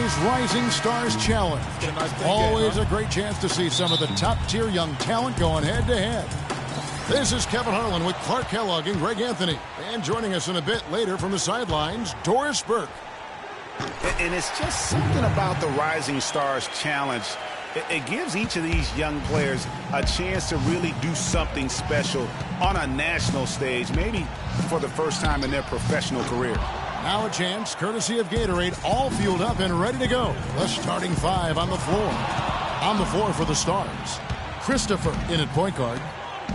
NBA's Rising Stars Challenge. Always a great chance to see some of the top-tier young talent going head-to-head. This is Kevin Harlan with Clark Kellogg and Greg Anthony. And joining us in a bit later from the sidelines, Doris Burke. And it's just something about the Rising Stars Challenge. It gives each of these young players a chance to really do something special on a national stage, maybe for the first time in their professional career. Now a chance, courtesy of Gatorade, all fueled up and ready to go. The starting five on the floor. On the floor for the Stars. Christopher in at point guard.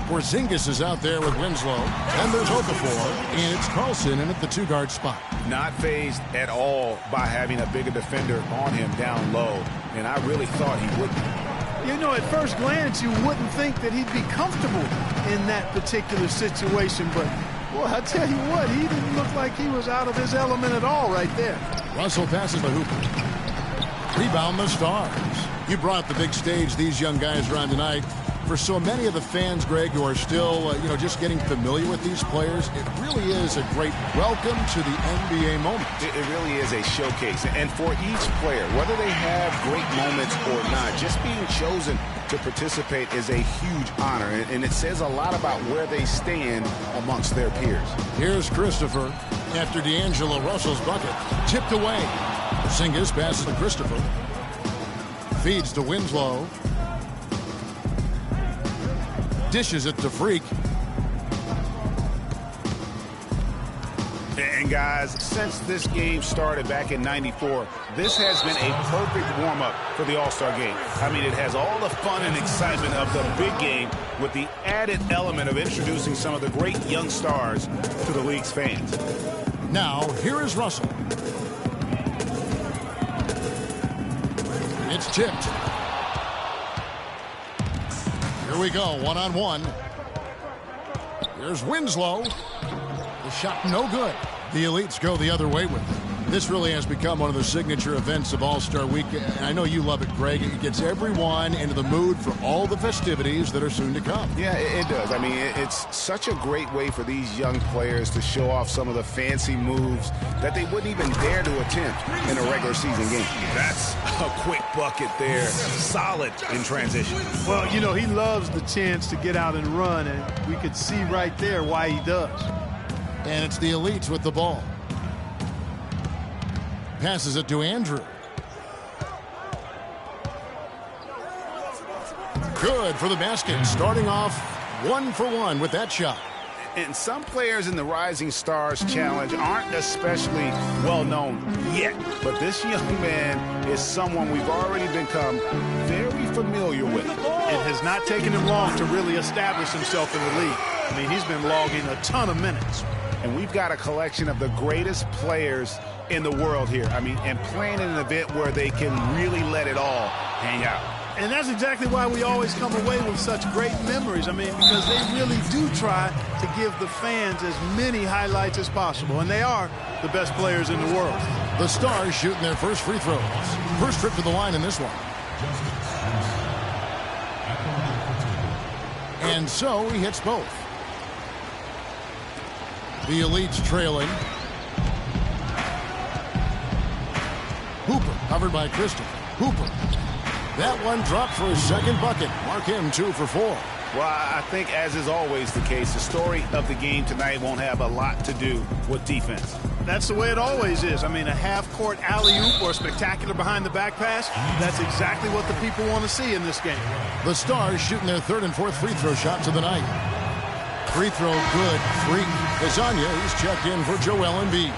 Porzingis is out there with Winslow. And there's Okafor, and it's Carlson in at the two-guard spot. Not fazed at all by having a bigger defender on him down low. And I really thought he would be. You know, at first glance, you wouldn't think that he'd be comfortable in that particular situation. But, boy, I tell you what, he didn't look like he was out of his element at all right there. Russell passes the hoop. Rebound the Stars. You brought the big stage these young guys are on tonight. For so many of the fans, Greg, who are still, just getting familiar with these players, it really is a great welcome to the NBA moment. It really is a showcase. And for each player, whether they have great moments or not, just being chosen to participate is a huge honor. And it says a lot about where they stand amongst their peers. Here's Christopher after D'Angelo Russell's bucket. Tipped away. Porzingis passes to Christopher. Feeds to Winslow. Dishes it to Freak. And guys, since this game started back in '94, this has been a perfect warm-up for the All-Star game. I mean, it has all the fun and excitement of the big game with the added element of introducing some of the great young stars to the league's fans. Now, here is Russell. It's tipped. Here we go, one-on-one. Here's Winslow. The shot no good. The elites go the other way with it. This really has become one of the signature events of All-Star Week. And I know you love it, Greg. It gets everyone into the mood for all the festivities that are soon to come. Yeah, it does. I mean, it's such a great way for these young players to show off some of the fancy moves that they wouldn't even dare to attempt in a regular season game. That's a quick bucket there. Solid in transition. Well, you know, he loves the chance to get out and run, and we could see right there why he does. And it's the elites with the ball. Passes it to Andrew. Good for the basket. Starting off 1-for-1 with that shot. And some players in the Rising Stars Challenge aren't especially well known yet. But this young man is someone we've already become very familiar with. It has not taken him long to really establish himself in the league. I mean, he's been logging a ton of minutes. And we've got a collection of the greatest players in the world here. I mean, and playing in an event where they can really let it all hang out. And that's exactly why we always come away with such great memories. I mean, because they really do try to give the fans as many highlights as possible. And they are the best players in the world. The Stars shooting their first free throws. First trip to the line in this one. And so he hits both. The elites trailing. Hooper covered by Christopher. Hooper. That one dropped for his second bucket. Mark him 2 for 4. Well, I think, as is always the case, the story of the game tonight won't have a lot to do with defense. That's the way it always is. I mean, a half-court alley-oop or a spectacular behind-the-back pass, that's exactly what the people want to see in this game. The Stars shooting their third and fourth free throw shots of the night. Free throw good. Freak. Lasagna, he's checked in for Joel Embiid.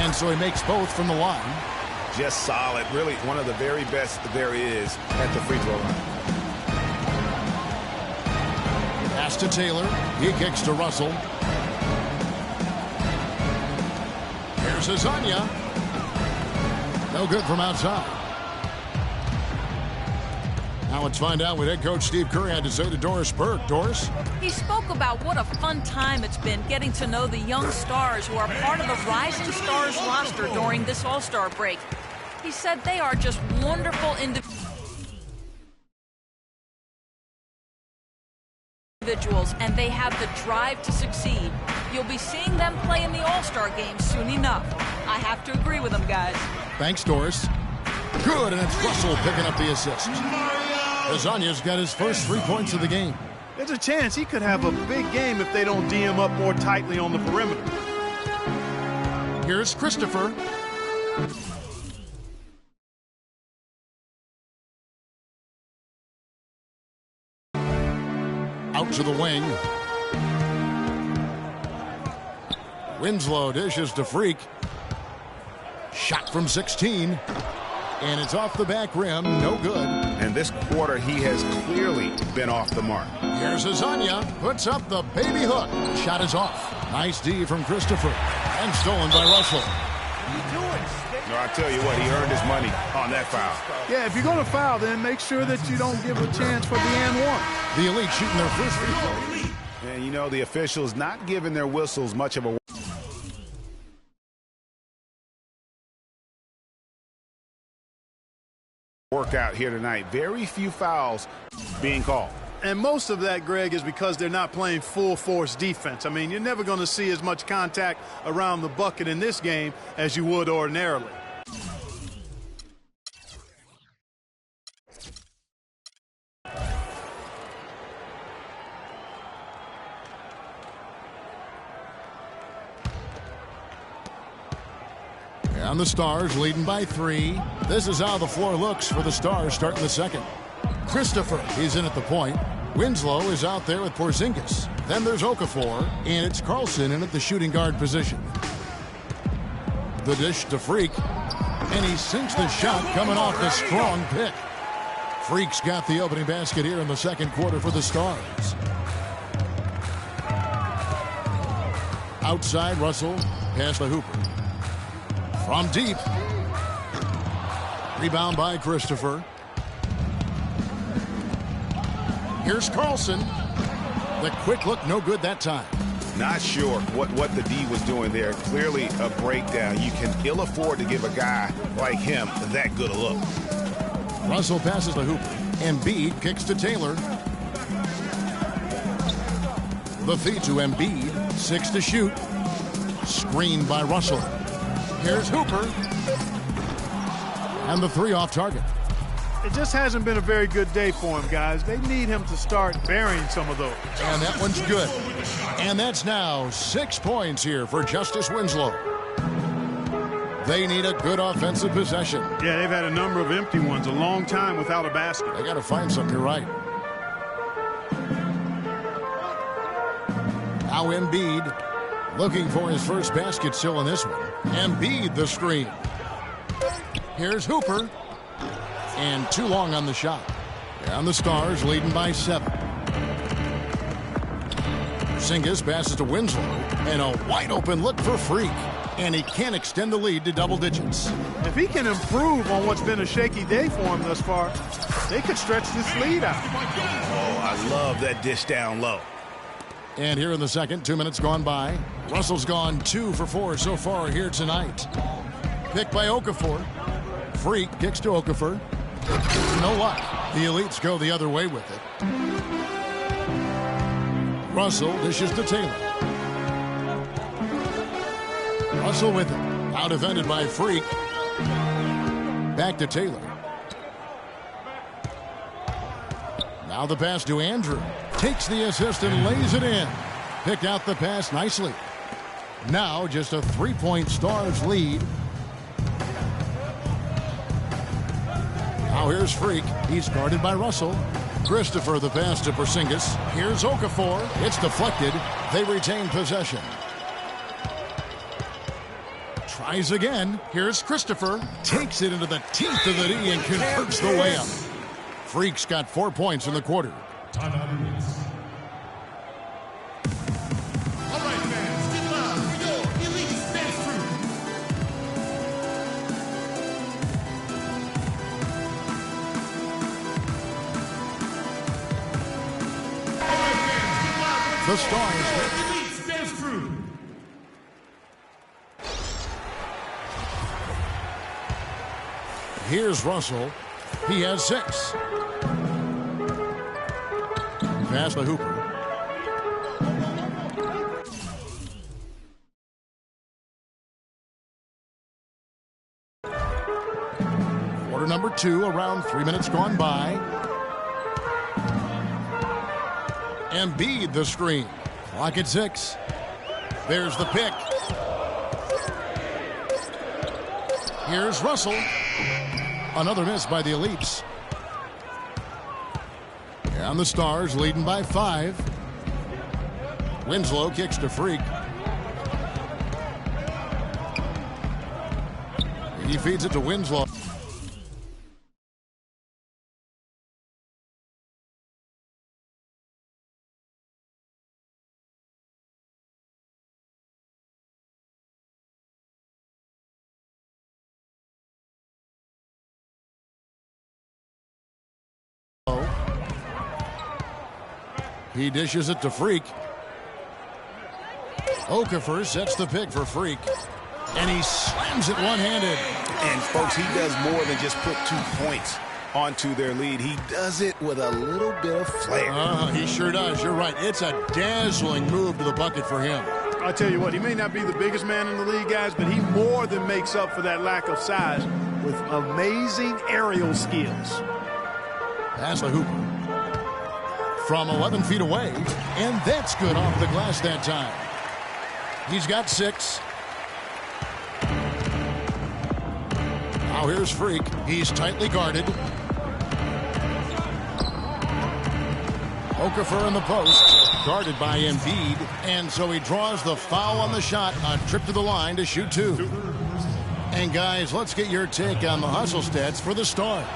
And so he makes both from the line. Just solid. Really one of the very best there is at the free throw line. Pass to Taylor. He kicks to Russell. Here's Azania. No good from outside. Now let's find out what head coach Steve Kerr had to say to Doris Burke. Doris? He spoke about what a fun time it's been getting to know the young stars who are part of the Rising Stars roster during this All-Star break. He said they are just wonderful individuals, and they have the drive to succeed. You'll be seeing them play in the All-Star game soon enough. I have to agree with them, guys. Thanks, Doris. Good, and it's Russell picking up the assist. Azania's got his first 3 points of the game. There's a chance he could have a big game if they don't D him up more tightly on the perimeter. Here's Christopher. Out to the wing. Winslow dishes to Freak. Shot from 16. And it's off the back rim. No good. And this quarter, he has clearly been off the mark. Here's Azania. Puts up the baby hook. Shot is off. Nice D from Christopher. And stolen by Russell. No, I tell you what, he earned his money on that foul. Yeah, if you're going to foul, then make sure that you don't give a chance for the and one. The Elite shooting their first free throw. And, you know, the officials not giving their whistles much of a workout here tonight. Very few fouls being called. And most of that, Greg, is because they're not playing full force defense. I mean, you're never going to see as much contact around the bucket in this game as you would ordinarily. And the Stars leading by 3. This is how the floor looks for the Stars starting the second. Christopher, he's in at the point. Winslow is out there with Porzingis. Then there's Okafor, and it's Carlson in at the shooting guard position. The dish to Freak, and he sinks the shot coming off the strong pick. Freak's got the opening basket here in the second quarter for the Stars. Outside, Russell, pass to Hooper. From deep. Rebound by Christopher. Here's Carlson. The quick look, no good that time. Not sure what the D was doing there. Clearly a breakdown. You can ill afford to give a guy like him that good a look. Russell passes to Hooper. Embiid kicks to Taylor. The feed to Embiid. 6 to shoot. Screened by Russell. Here's Hooper. And the 3 off target. It just hasn't been a very good day for him, guys. They need him to start burying some of those. And that one's good. And that's now 6 points here for Justice Winslow. They need a good offensive possession. Yeah, they've had a number of empty ones, a long time without a basket. They got to find something right. Now Embiid looking for his first basket still in this one. Embiid the screen. Here's Hooper. And too long on the shot. And the Stars leading by 7. Porzingis passes to Winslow. And a wide open look for Freak. And he can't extend the lead to double digits. If he can improve on what's been a shaky day for him thus far, they could stretch this lead out. Oh, I love that dish down low. And here in the second, 2 minutes gone by. Russell's gone 2 for 4 so far here tonight. Picked by Okafor. Freak kicks to Okafor. No luck. The Elites go the other way with it. Russell dishes to Taylor. Russell with it. Now defended by Freak. Back to Taylor. Now the pass to Andrew. Takes the assist and lays it in. Picked out the pass nicely. Now just a 3-point Stars lead. Now here's Freak. He's guarded by Russell. Christopher the pass to Porzingis. Here's Okafor. It's deflected. They retain possession. Tries again. Here's Christopher. Takes it into the teeth of the D and converts the layup. Freak's got 4 points in the quarter. All right, fans, get loud for your elite dance crew. All right, fans, get loud The Stars. elite dance crew. Here's Russell. He has 6. Pass to Hooper. Quarter number 2, around 3 minutes gone by. Embiid the screen. Clock at 6. There's the pick. Here's Russell. Another miss by the Elites. And the Stars leading by 5. Winslow kicks to Freak. He feeds it to Winslow. He dishes it to Freak. Okafor sets the pick for Freak. And he slams it one-handed. And, folks, he does more than just put 2 points onto their lead. He does it with a little bit of flair. He sure does. You're right. It's a dazzling move to the bucket for him. I tell you what, he may not be the biggest man in the league, guys, but he more than makes up for that lack of size with amazing aerial skills. Pass to Hooper. From 11 feet away, and that's good off the glass that time. He's got 6. Now here's Freak. He's tightly guarded. Okafor in the post, guarded by Embiid, and so he draws the foul on the shot. A trip to the line to shoot 2. And guys, let's get your take on the hustle stats for the Stars.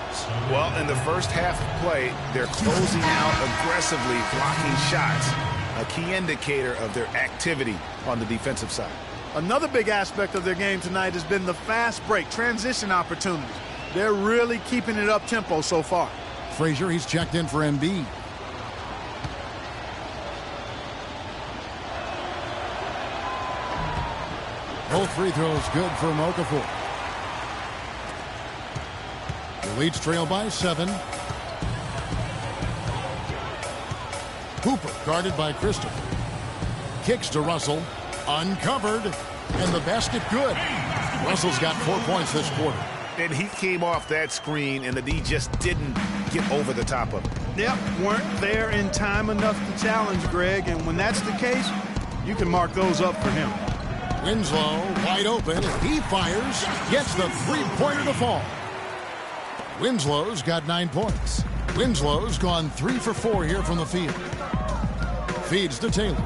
Well, in the first half of play, they're closing out aggressively, blocking shots, a key indicator of their activity on the defensive side. Another big aspect of their game tonight has been the fast break, transition opportunities. They're really keeping it up-tempo so far. Frazier, he's checked in for Embiid. Both free throws good from Okafor. The Leeds trail by 7. Hooper guarded by Christopher. Kicks to Russell. Uncovered. And the basket good. Russell's got 4 points this quarter. And he came off that screen, and the D just didn't get over the top of it. Yep, weren't there in time enough to challenge Greg, and when that's the case, you can mark those up for him. Winslow wide open. He fires. Gets the three-pointer to fall. Winslow's got 9 points. Winslow's gone 3 for 4 here from the field. Feeds to Taylor.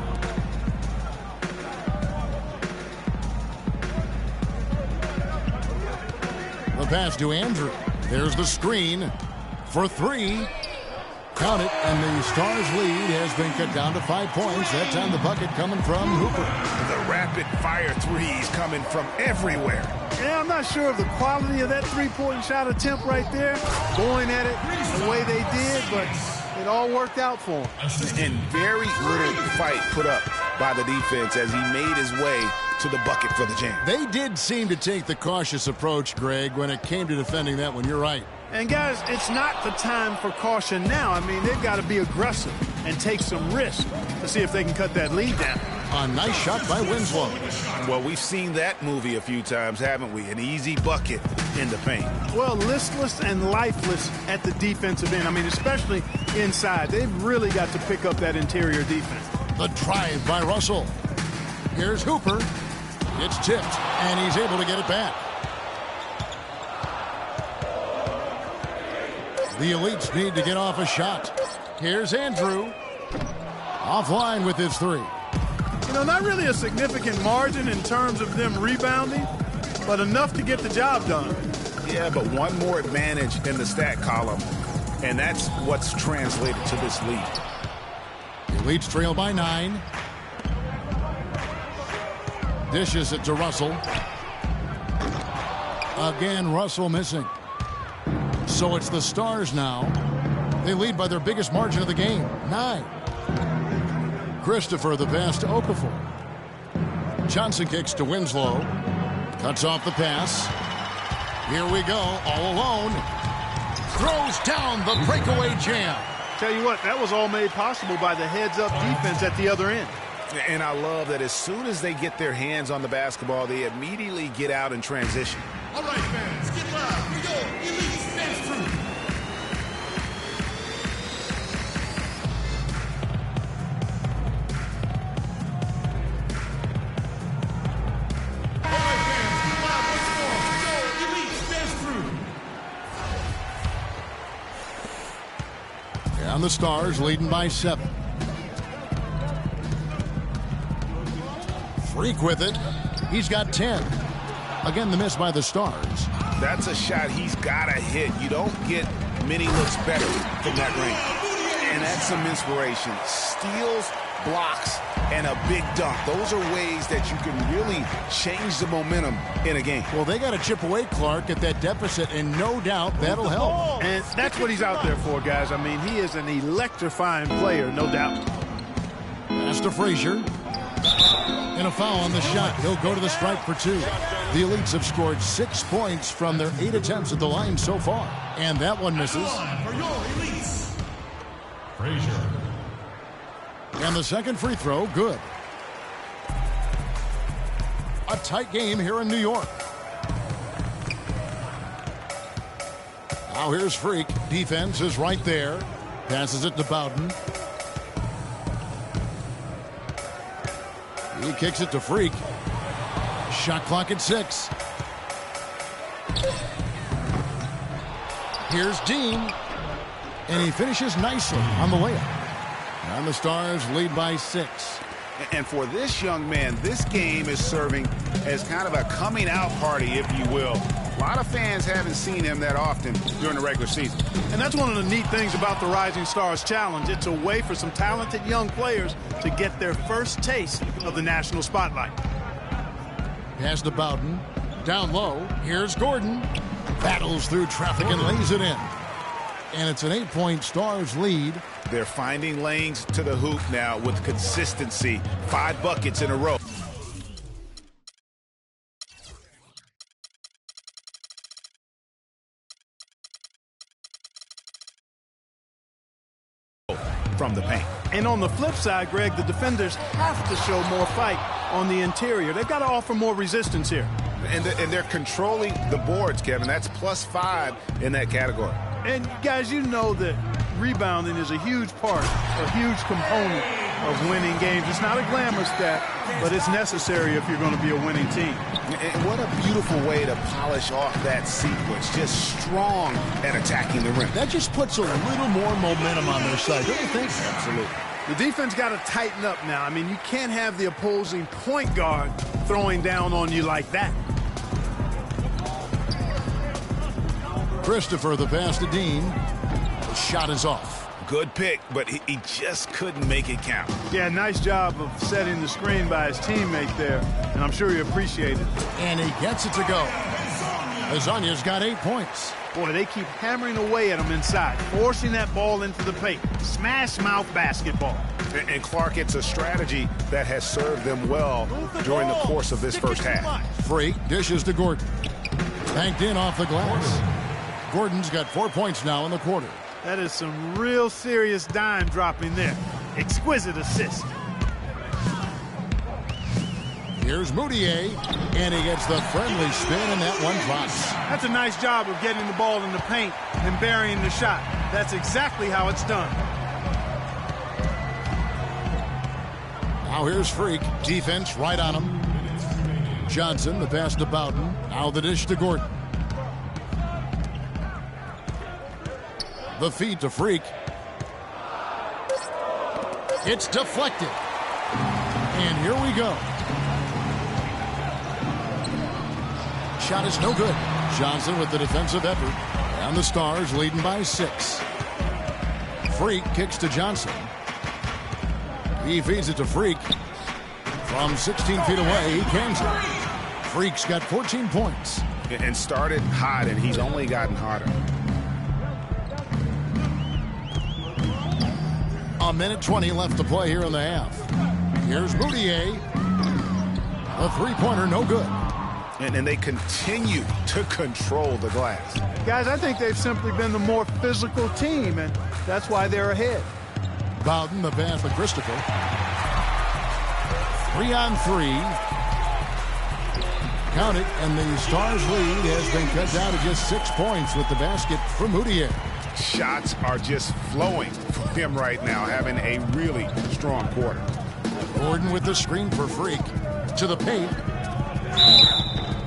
The pass to Andrew. There's the screen for 3. Count it, and the Stars' lead has been cut down to 5 points. That time the bucket coming from Hooper. The rapid-fire threes coming from everywhere. Yeah, I'm not sure of the quality of that three-point shot attempt right there, going at it the way they did, but it all worked out for him. And very little fight put up by the defense as he made his way to the bucket for the jam. They did seem to take the cautious approach, Greg, when it came to defending that one. You're right. And, guys, it's not the time for caution now. I mean, they've got to be aggressive and take some risk to see if they can cut that lead down. A nice shot by Winslow. Well, we've seen that movie a few times, haven't we? An easy bucket in the paint. Well, listless and lifeless at the defensive end. I mean, especially inside. They've really got to pick up that interior defense. The drive by Russell. Here's Hooper. It's tipped, and he's able to get it back. The Elites need to get off a shot. Here's Andrew. Offline with his 3. You know, not really a significant margin in terms of them rebounding, but enough to get the job done. Yeah, but one more advantage in the stat column, and that's what's translated to this lead. The Leafs trail by 9. Dishes it to Russell. Again, Russell missing. So it's the Stars now. They lead by their biggest margin of the game, 9. Christopher the pass to Okafor. Johnson kicks to Winslow. Cuts off the pass. Here we go, all alone. Throws down the breakaway jam. Tell you what, that was all made possible by the heads-up defense at the other end. And I love that as soon as they get their hands on the basketball, they immediately get out and transition. All right, fans, get loud for your elite bench crew. All right, fans, get loud once more for your elite bench crew. And the Stars leading by 7. Freak with it. He's got 10. Again, the miss by the Stars. That's a shot he's got to hit. You don't get many looks better from that range. And that's some inspiration. Steals, blocks, and a big dunk. Those are ways that you can really change the momentum in a game. Well, they got to chip away, Clark, at that deficit, and no doubt that'll help. And that's what he's out there for, guys. I mean, he is an electrifying player, no doubt. Pass to Frazier. And a foul on the shot. He'll go to the stripe for 2. The Elites have scored 6 points from their 8 attempts at the line so far. And that one misses. For your elites, Frazier. And the second free throw, good. A tight game here in New York. Now here's Freak. Defense is right there. Passes it to Bowden. He kicks it to Freak. Shot clock at 6. Here's Dean. And he finishes nicely on the layup. And the Stars lead by 6. And for this young man, this game is serving as kind of a coming out party, if you will. A lot of fans haven't seen him that often during the regular season. And that's one of the neat things about the Rising Stars Challenge. It's a way for some talented young players to get their first taste of the national spotlight. Pass to Bowden. Down low. Here's Gordon. Battles through traffic and lays it in. And it's an 8-point Stars lead. They're finding lanes to the hoop now with consistency. 5 buckets in a row. From the paint. And on the flip side, Greg, the defenders have to show more fight on the interior. They've got to offer more resistance here. And they're controlling the boards, Kevin. That's +5 in that category. And, guys, you know that rebounding is a huge part, a huge component of winning games. It's not a glamour stat, but it's necessary if you're going to be a winning team. And what a beautiful way to polish off that sequence. Just strong at attacking the rim. That just puts a little more momentum on their side, don't you think? Absolutely. The defense got to tighten up now. I mean, you can't have the opposing point guard throwing down on you like that. Christopher, the pass to Dean. The shot is off. Good pick, but he just couldn't make it count. Yeah, nice job of setting the screen by his teammate there, and I'm sure he appreciated it. And he gets it to go. Lasagna's got 8 points. Boy, they keep hammering away at him inside, forcing that ball into the paint. Smash mouth basketball. And Clark, it's a strategy that has served them well during the course of this first half. Freak dishes to Gordon. Banked in off the glass. Gordon's got 4 points now in the quarter. That is some real serious dime dropping there. Exquisite assist. Here's Moutier, and he gets the friendly spin, and that one drops. That's a nice job of getting the ball in the paint and burying the shot. That's exactly how it's done. Now here's Freak. Defense right on him. Johnson, the pass to Bowden. Now the dish to Gordon. The feed to Freak. It's deflected. And here we go. Shot is no good. Johnson with the defensive effort. And the Stars leading by 6. Freak kicks to Johnson. He feeds it to Freak. From 16 feet away, he cans it. Freak's got 14 points. And started hot, and he's only gotten hotter. A minute 20 left to play here in the half. Here's Moutier. A three-pointer, no good. And they continue to control the glass. Guys, I think they've simply been the more physical team, and that's why they're ahead. Bowden, the pass for Christopher. 3-on-3. Count it, and the Stars' lead has been cut down to just 6 points with the basket for Moutier. Shots are just flowing from him right now, having a really strong quarter. Gordon with the screen for Freak. To the paint.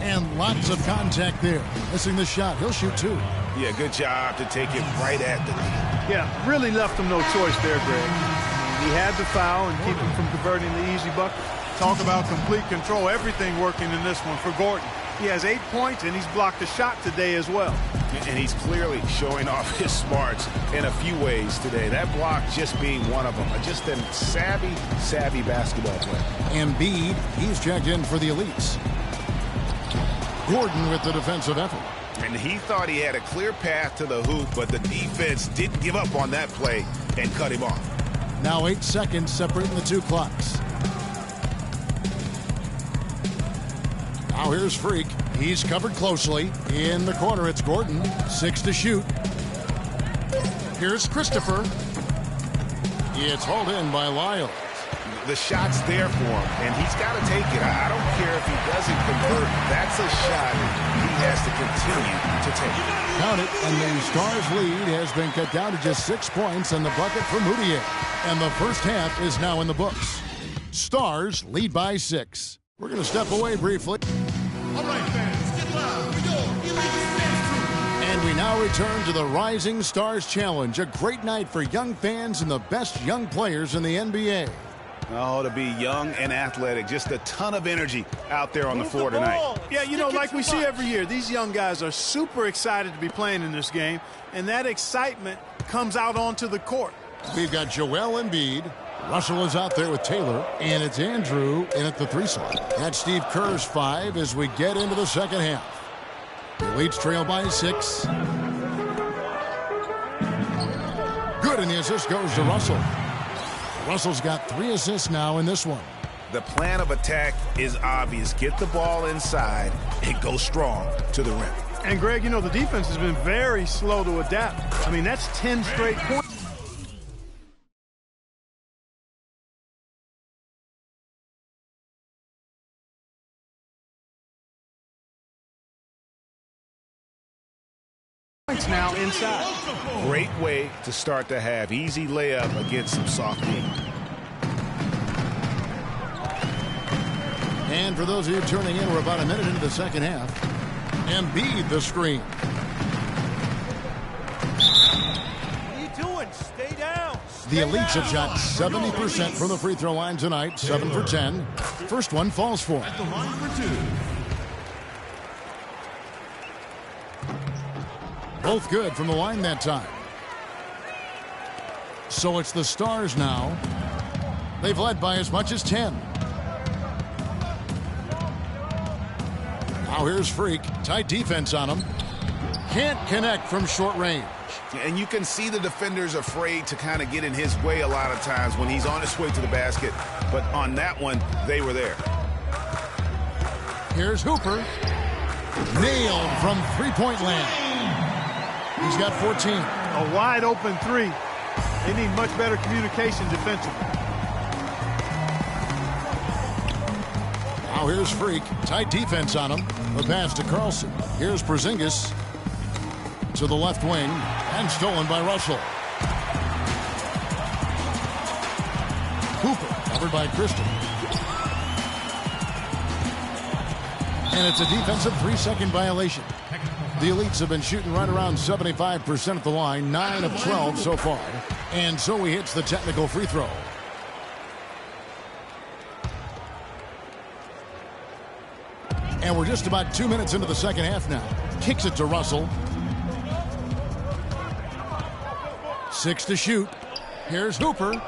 And lots of contact there. Missing the shot. He'll shoot 2. Yeah, good job to take it right at the lead. Yeah, really left him no choice there, Greg. He had to foul and keep him from converting the easy bucket. Talk about complete control. Everything working in this one for Gordon. He has 8 points, and he's blocked a shot today as well. And he's clearly showing off his smarts in a few ways today. That block just being one of them. Just a savvy basketball player. Embiid, he's checked in for the elites. Gordon with the defensive effort. And he thought he had a clear path to the hoop, but the defense didn't give up on that play and cut him off. Now 8 seconds separating the two clocks. Now here's Freak. He's covered closely. In the corner, it's Gordon. 6 to shoot. Here's Christopher. It's hauled in by Lyle. The shot's there for him, and he's got to take it. I don't care if he doesn't convert. That's a shot he has to continue to take. Count it, and the Stars' lead has been cut down to just 6 points on the bucket for Moutier. And the first half is now in the books. Stars lead by 6. We're going to step away briefly. All right, fans, get loud. We go. Elite dance crew. And we now return to the Rising Stars Challenge, a great night for young fans and the best young players in the NBA. Oh, to be young and athletic. Just a ton of energy out there on the floor tonight. Yeah, you know, like we see every year, these young guys are super excited to be playing in this game, and that excitement comes out onto the court. We've got Joel Embiid. Russell is out there with Taylor, and it's Andrew in at the 3 slot. That's Steve Kerr's 5 as we get into the second half. The Elites trail by 6. Good, and the assist goes to Russell. Russell's got 3 assists now in this one. The plan of attack is obvious. Get the ball inside and go strong to the rim. And, Greg, you know, the defense has been very slow to adapt. I mean, that's 10 straight points. Now inside. Great way to start the half. Easy layup against some soft D. And for those of you tuning in, we're about a minute into the second half. Embiid the screen. What are you doing? Stay down. The Elites have shot 70% from the free throw line tonight, 7 for 10. First one falls for At the line for 2. both good from the line that time. So it's the Stars now. They've led by as much as 10. Now here's Freak. Tight defense on him. Can't connect from short range. And you can see the defenders afraid to kind of get in his way a lot of times when he's on his way to the basket. But on that one, they were there. Here's Hooper. Nailed from three-point land. He's got 14. A wide open 3. They need much better communication defensively. Now here's Freak. Tight defense on him. The pass to Carlson. Here's Porzingis to the left wing and stolen by Russell. Hooper covered by Christian. And it's a defensive 3-second violation. The Elites have been shooting right around 75% at the line, 9 of 12 so far. And so he hits the technical free throw. And we're just about 2 minutes into the second half now. Kicks it to Russell. 6 to shoot. Here's Hooper.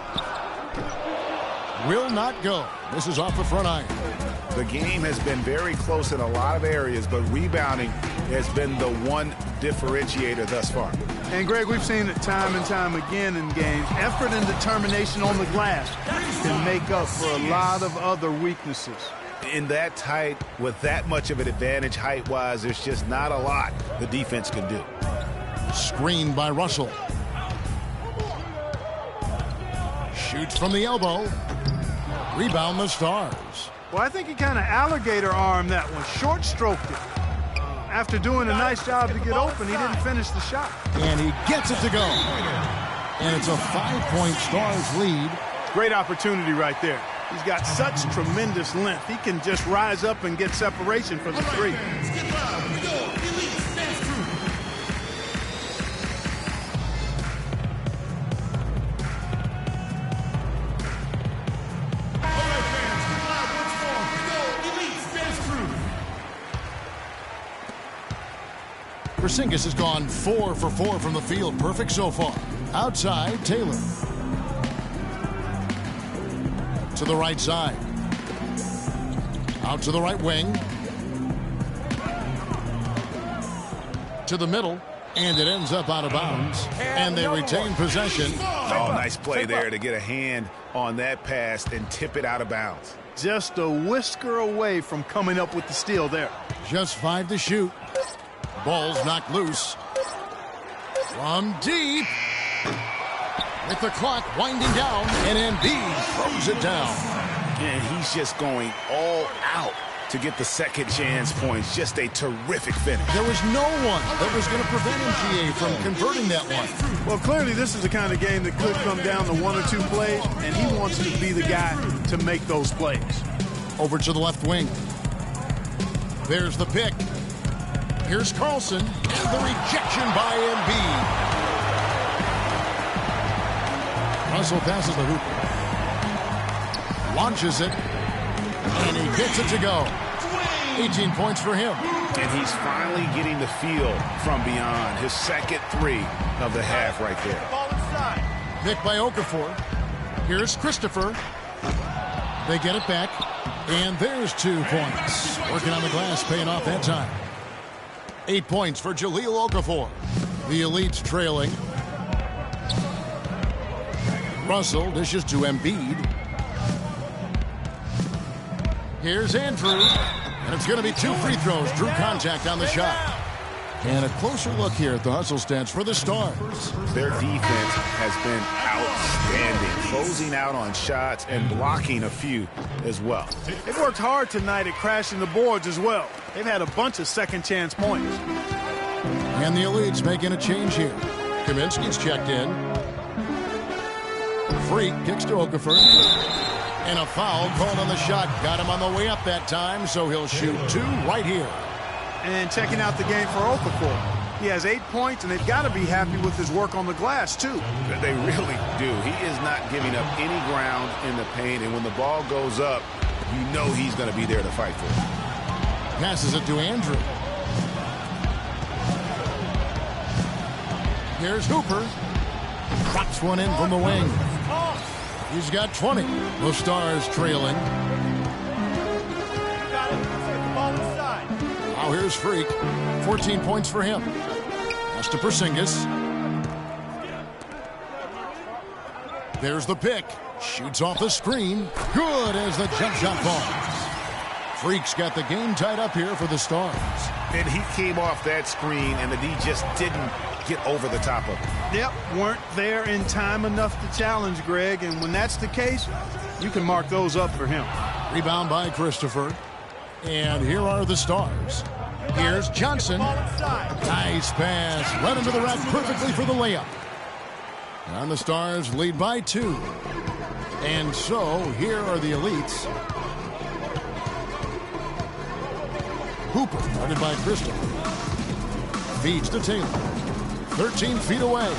Will not go. This is off the front iron. The game has been very close in a lot of areas, but rebounding has been the one differentiator thus far. And, Greg, we've seen it time and time again in games. Effort and determination on the glass can make up for a lot of other weaknesses. In that tight, with that much of an advantage height-wise, there's just not a lot the defense can do. Screened by Russell. Shoots from the elbow. Rebound the Stars. Well, I think he kind of alligator armed that one, short stroked it. After doing a nice job to get open, he didn't finish the shot. And he gets it to go. And it's a 5-point Stars lead. Great opportunity right there. He's got such tremendous length. He can just rise up and get separation for the three. Porzingis has gone 4 for 4 from the field. Perfect so far. Outside, Taylor. To the right side. Out to the right wing. To the middle. And it ends up out of bounds. And they retain possession. Oh, nice play there to get a hand on that pass and tip it out of bounds. Just a whisker away from coming up with the steal there. Just 5 to shoot. Ball's knocked loose. From deep. With the clock winding down. And Embiid throws it down. And he's just going all out to get the second chance points. Just a terrific finish. There was no one that was going to prevent MGA from converting that one. Well, clearly this is the kind of game that could come down to 1 or 2 plays, and he wants to be the guy to make those plays. Over to the left wing. There's the pick. Here's Carlson, and the rejection by Embiid. Russell passes the hoop. Launches it, and he gets it to go. 18 points for him. And he's finally getting the feel from beyond. His second three of the half right there. Pick by Okafor. Here's Christopher. They get it back, and there's 2 points. Working on the glass, paying off that time. 8 points for Jahlil Okafor. The Elites trailing. Russell dishes to Embiid. Here's Andrew. And it's going to be 2 free throws. Drew contact on the shot. And a closer look here at the hustle stats for the Stars. Their defense has been outstanding, closing out on shots and blocking a few as well. They've worked hard tonight at crashing the boards as well. They've had a bunch of second chance points. And the Elites making a change here. Kaminsky's checked in. Freak kicks to Okafor. And a foul called on the shot. Got him on the way up that time, so he'll shoot 2 right here. And checking out the game for Okafor. He has 8 points, and they've got to be happy with his work on the glass, too. They really do. He is not giving up any ground in the paint, and when the ball goes up, you know he's going to be there to fight for it. Passes it to Andrew. Here's Hooper. Drops one in from the wing. He's got 20. The Stars trailing. Now here's Freak. 14 points for him. Pass to Porzingis. There's the pick. Shoots off the screen. Good as the jump shot falls. Freak's got the game tied up here for the Stars. And he came off that screen, and the D just didn't get over the top of it. Yep, weren't there in time enough to challenge, Greg. And when that's the case, you can mark those up for him. Rebound by Christopher. And here are the Stars. Here's Johnson. Nice pass. Right into the rack perfectly for the layup. And the Stars lead by 2. And so here are the Elites. Hooper guarded by Christopher. Feeds to Taylor. 13 feet away.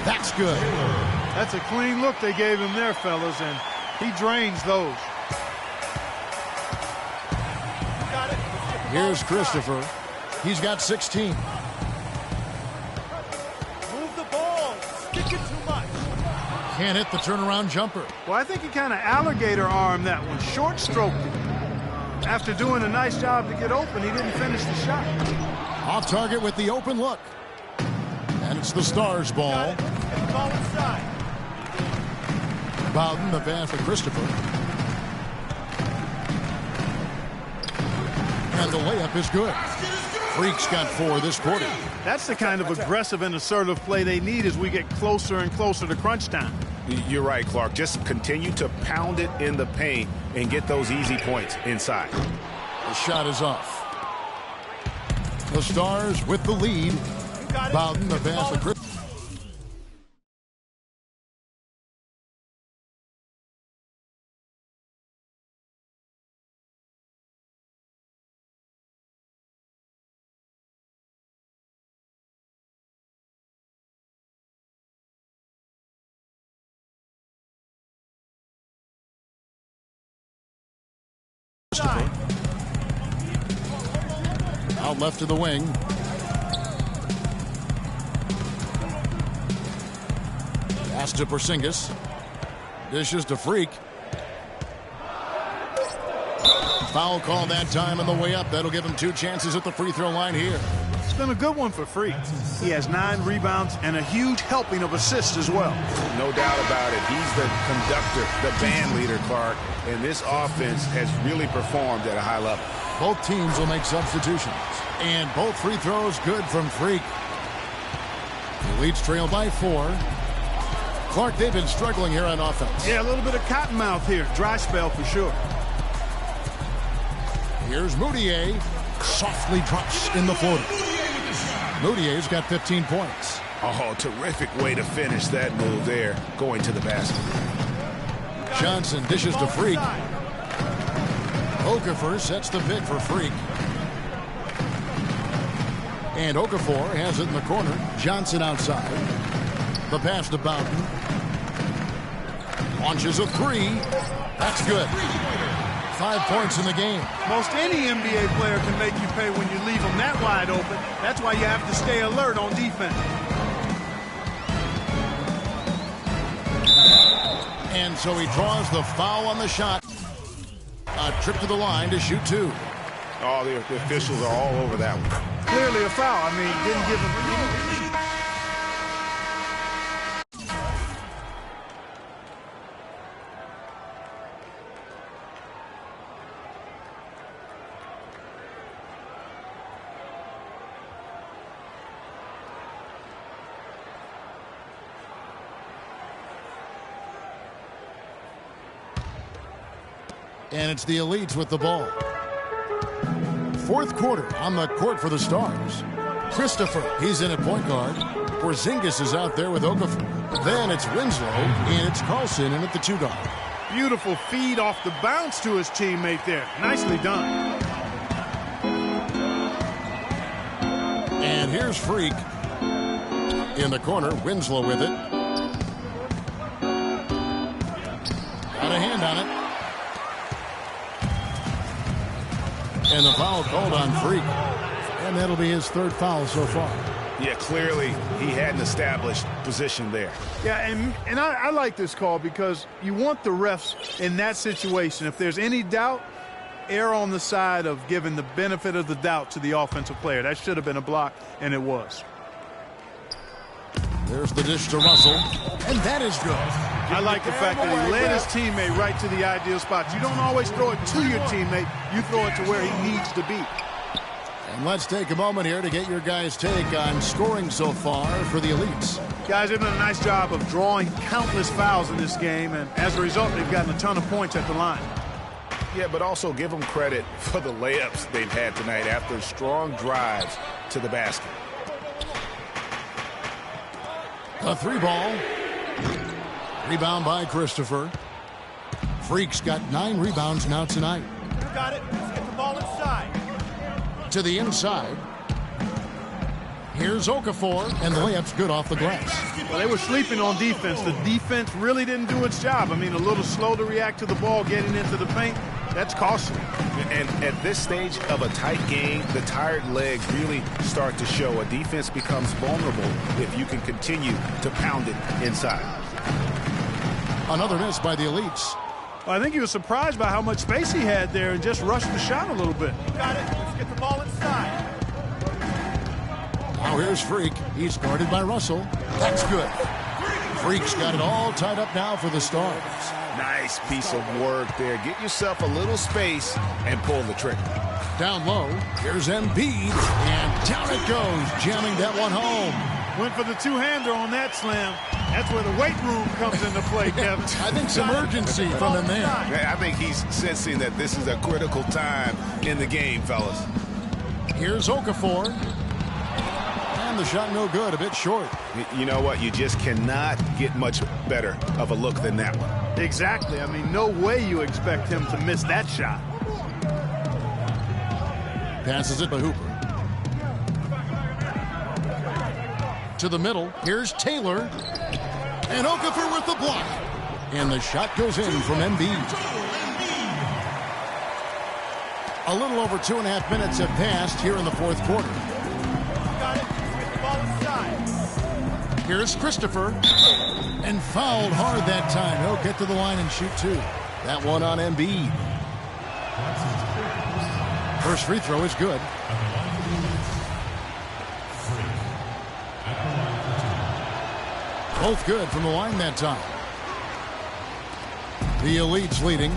That's good. That's a clean look they gave him there, fellas, and he drains those. Here's Christopher. He's got 16. Move the ball. Stick it too much. Can't hit the turnaround jumper. Well, I think he kind of alligator armed that one. Short stroked it. After doing a nice job to get open, he didn't finish the shot. Off target with the open look. And it's the Stars' ball. Got it. Get the ball inside. Bowden, the pass for Christopher. And the layup is good. Freak's got 4 this quarter. That's the kind of aggressive and assertive play they need as we get closer and closer to crunch time. You're right, Clark. Just continue to pound it in the paint and get those easy points inside. The shot is off. The Stars with the lead. Bowden, the pass for Christopher. Out left to the wing. Pass to Porzingis. Dishes to Freak. Foul call that time on the way up. That'll give him 2 chances at the free throw line here. It's been a good one for Freak. He has 9 rebounds and a huge helping of assists as well. No doubt about it. He's the conductor, the band leader, Clark. And this offense has really performed at a high level. Both teams will make substitutions. And both free throws good from Freak. The Leeds trail by 4. Clark, they've been struggling here on offense. Yeah, a little bit of cottonmouth here. Dry spell for sure. Here's Moutier. Softly drops in the floater. Moutier's got 15 points. Oh, terrific way to finish that move there, going to the basket. Johnson dishes to Freak. Okafor sets the pick for Freak. And Okafor has it in the corner. Johnson outside. The pass to Bowden. Launches a 3. That's good. 5 points in the game. Most any NBA player can make you pay when you leave them that wide open. That's why you have to stay alert on defense. And so he draws the foul on the shot. A trip to the line to shoot 2. Oh, the officials are all over that one. Clearly a foul. I mean, didn't give him... And it's the Elites with the ball. 4th quarter on the court for the Stars. Christopher, he's in at point guard. Porzingis is out there with Okafor. Then it's Winslow, and it's Carlson in at the 2 guard. Beautiful feed off the bounce to his teammate there. Nicely done. And here's Freak. In the corner, Winslow with it. Got a hand on it. And the foul called on Freak. And that'll be his 3rd foul so far. Yeah, clearly he had an established position there. Yeah, and I like this call because you want the refs in that situation. If there's any doubt, err on the side of giving the benefit of the doubt to the offensive player. That should have been a block, and it was. There's the dish to Russell, and that is good. I like the fact that he led his teammate right to the ideal spot. You don't always throw it to your teammate. You throw it to where he needs to be. And let's take a moment here to get your guys' take on scoring so far for the Elites. Guys have done a nice job of drawing countless fouls in this game, and as a result, they've gotten a ton of points at the line. Yeah, but also give them credit for the layups they've had tonight after strong drives to the basket. A 3 ball. Rebound by Christopher. Freak's got 9 rebounds now tonight. You got it. Let's get the ball inside. To the inside. Here's Okafor, and the layup's good off the glass. Well, they were sleeping on defense. The defense really didn't do its job. I mean, a little slow to react to the ball getting into the paint. That's costly. And at this stage of a tight game, the tired legs really start to show. A defense becomes vulnerable if you can continue to pound it inside. Another miss by the Elites. I think he was surprised by how much space he had there and just rushed the shot a little bit. Got it. Let's get the ball inside. Now here's Freak. He's guarded by Russell. That's good. Freak's got it all tied up now for the Stars. Nice piece of work there. Get yourself a little space and pull the trigger. Down low, here's Embiid, and down it goes, jamming that one home. Went for the two-hander on that slam. That's where the weight room comes into play, Kevin. I think some urgency from him there. I think he's sensing that this is a critical time in the game, fellas. Here's Okafor. And the shot no good, a bit short. You know what? You just cannot get much better of a look than that one. Exactly. I mean, no way you expect him to miss that shot. Passes it to Hooper. To the middle. Here's Taylor. And Okafor with the block. And the shot goes in from Embiid. A little over 2.5 minutes have passed here in the fourth quarter. Got it. Let's get the ball inside. Here's Christopher. And fouled hard that time. He'll get to the line and shoot two. That one on Embiid. First free throw is good. Both good from the line that time. The Elites leading.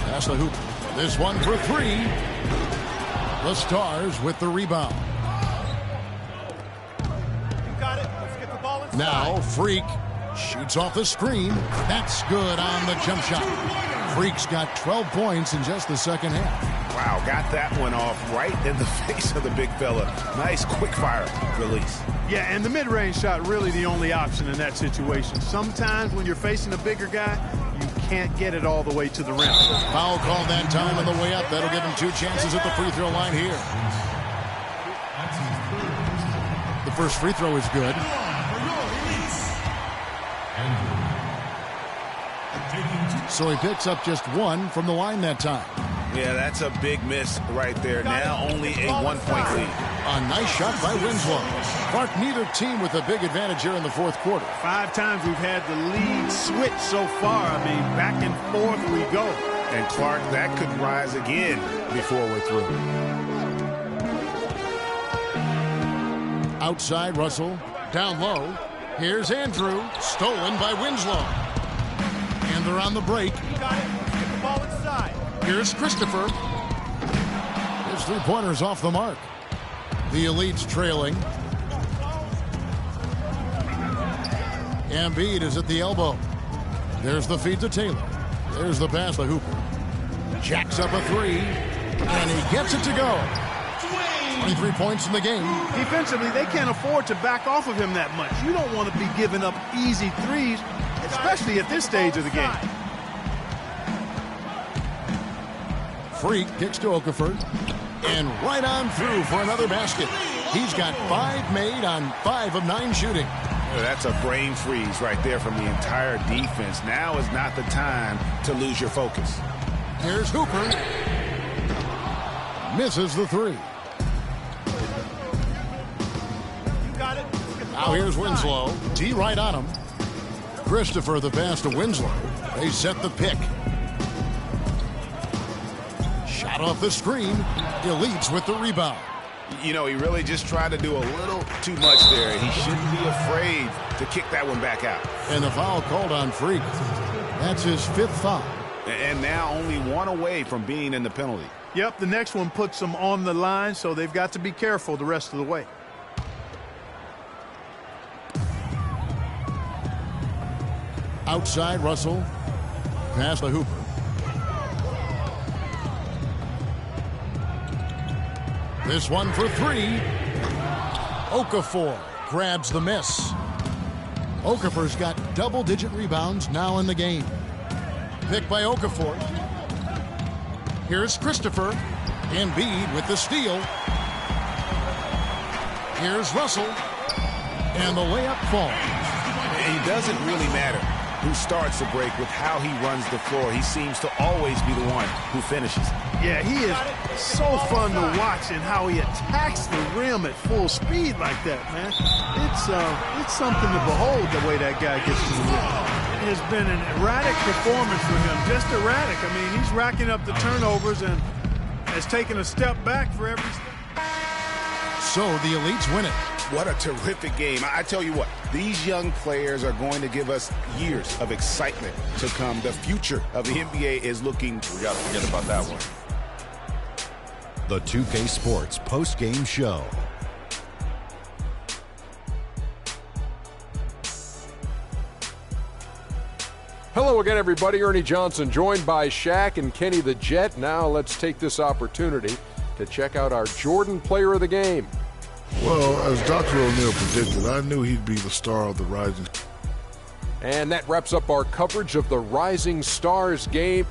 Pass the hoop. This one for three. The Stars with the rebound. Got it. Let's get the ball inside. Now Freak shoots off the screen. That's good on the jump shot. Freak's got 12 points in just the second half. Wow, got that one off right in the face of the big fella. Nice quick fire release. Yeah, and the mid-range shot really the only option in that situation. Sometimes when you're facing a bigger guy, you can't get it all the way to the rim. Foul called that time on the way up. That'll give him 2 chances at the free throw line here. The first free throw is good. So he picks up just 1 from the line that time. Yeah, that's a big miss right there. Now only a 1-point lead. A nice shot by Winslow. Clark, neither team with a big advantage here in the fourth quarter. 5 times we've had the lead switch so far. I mean, back and forth we go. And Clark, that could rise again before we're through. Outside Russell. Down low. Here's Andrew. Stolen by Winslow. And they're on the break. Got it. Let's get the ball inside. Here's Christopher. His three-pointer's off the mark. The Elites trailing. Embiid is at the elbow. There's the feed to Taylor. There's the pass to Hooper. Jacks up a 3. And he gets it to go. 23 points in the game. Defensively, they can't afford to back off of him that much. You don't want to be giving up easy threes, especially at this stage of the game. Freak kicks to Okafor. And right on through for another basket. He's got 5 made on 5 of 9 shooting. That's a brain freeze right there from the entire defense. Now is not the time to lose your focus. Here's Hooper. Misses the 3. Got it. Now here's Winslow. D right on him. Christopher the pass to Winslow. They set the pick. Shot off the screen. Elites with the rebound. You know, he really just tried to do a little too much there. He shouldn't be afraid to kick that one back out. And the foul called on Freak. That's his 5th foul. And now only 1 away from being in the penalty. Yep, the next one puts them on the line, so they've got to be careful the rest of the way. Outside Russell. Pass to Hooper. This one for 3. Okafor grabs the miss. Okafor's got double-digit rebounds now in the game. Picked by Okafor. Here's Christopher. Embiid with the steal. Here's Russell. And the layup falls. It doesn't really matter who starts the break with how he runs the floor. He seems to always be the one who finishes. Yeah, he is so fun to watch, and how he attacks the rim at full speed like that, man. It's something to behold, the way that guy gets to the rim. It has been an erratic performance for him, just erratic. I mean, he's racking up the turnovers and has taken a step back for every step. So the Elites win it. What a terrific game. I tell you what, these young players are going to give us years of excitement to come. The future of the NBA is looking... We got to forget about that one. The 2K Sports post-game show. Hello again, everybody. Ernie Johnson joined by Shaq and Kenny the Jet. Now let's take this opportunity to check out our Jordan Player of the Game. Well, as Dr. O'Neal predicted, I knew he'd be the star of the Rising. And that wraps up our coverage of the Rising Stars game.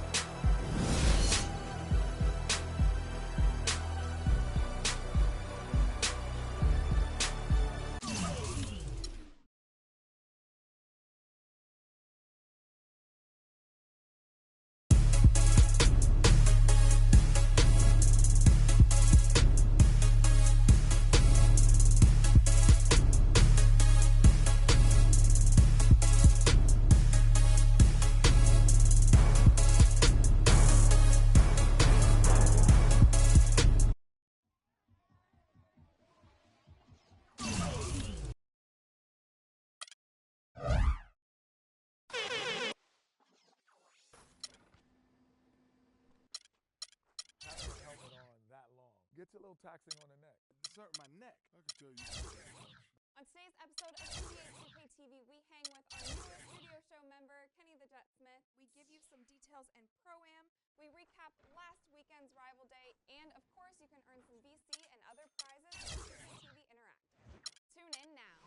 Gets a little taxing on the neck. It's hurting my neck. I can tell you. On today's episode of nba2k TV, we hang with our newest studio show member, Kenny the Jet Smith. We give you some details and pro-am. We recap last weekend's rival day. And, of course, you can earn some VC and other prizes with 2K TV Interactive. Tune in now.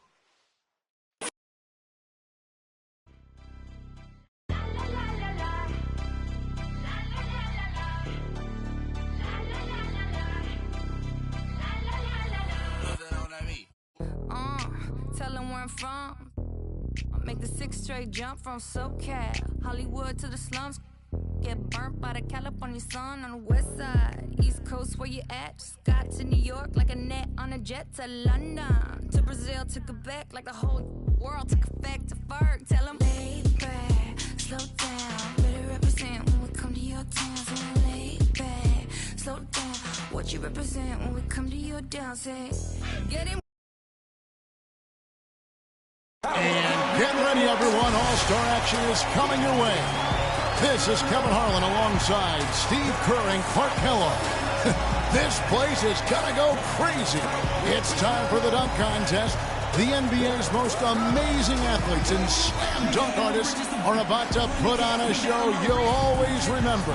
Tell them where I'm from. I make the 6 straight jump from SoCal, Hollywood to the slums. Get burnt by the California sun on the west side. East Coast, where you at? Just got to New York like a net on a jet to London. To Brazil, to Quebec, like the whole world took effect to Ferg. Tell them, lay back, slow down. Better represent when we come to your town. So lay back, slow down. What you represent when we come to your town? Say, get him. And get ready, everyone. All-Star action is coming your way. This is Kevin Harlan alongside Steve Kerr and Clark Kellogg. This place is going to go crazy. It's time for the dunk contest. The NBA's most amazing athletes and slam dunk artists are about to put on a show you'll always remember.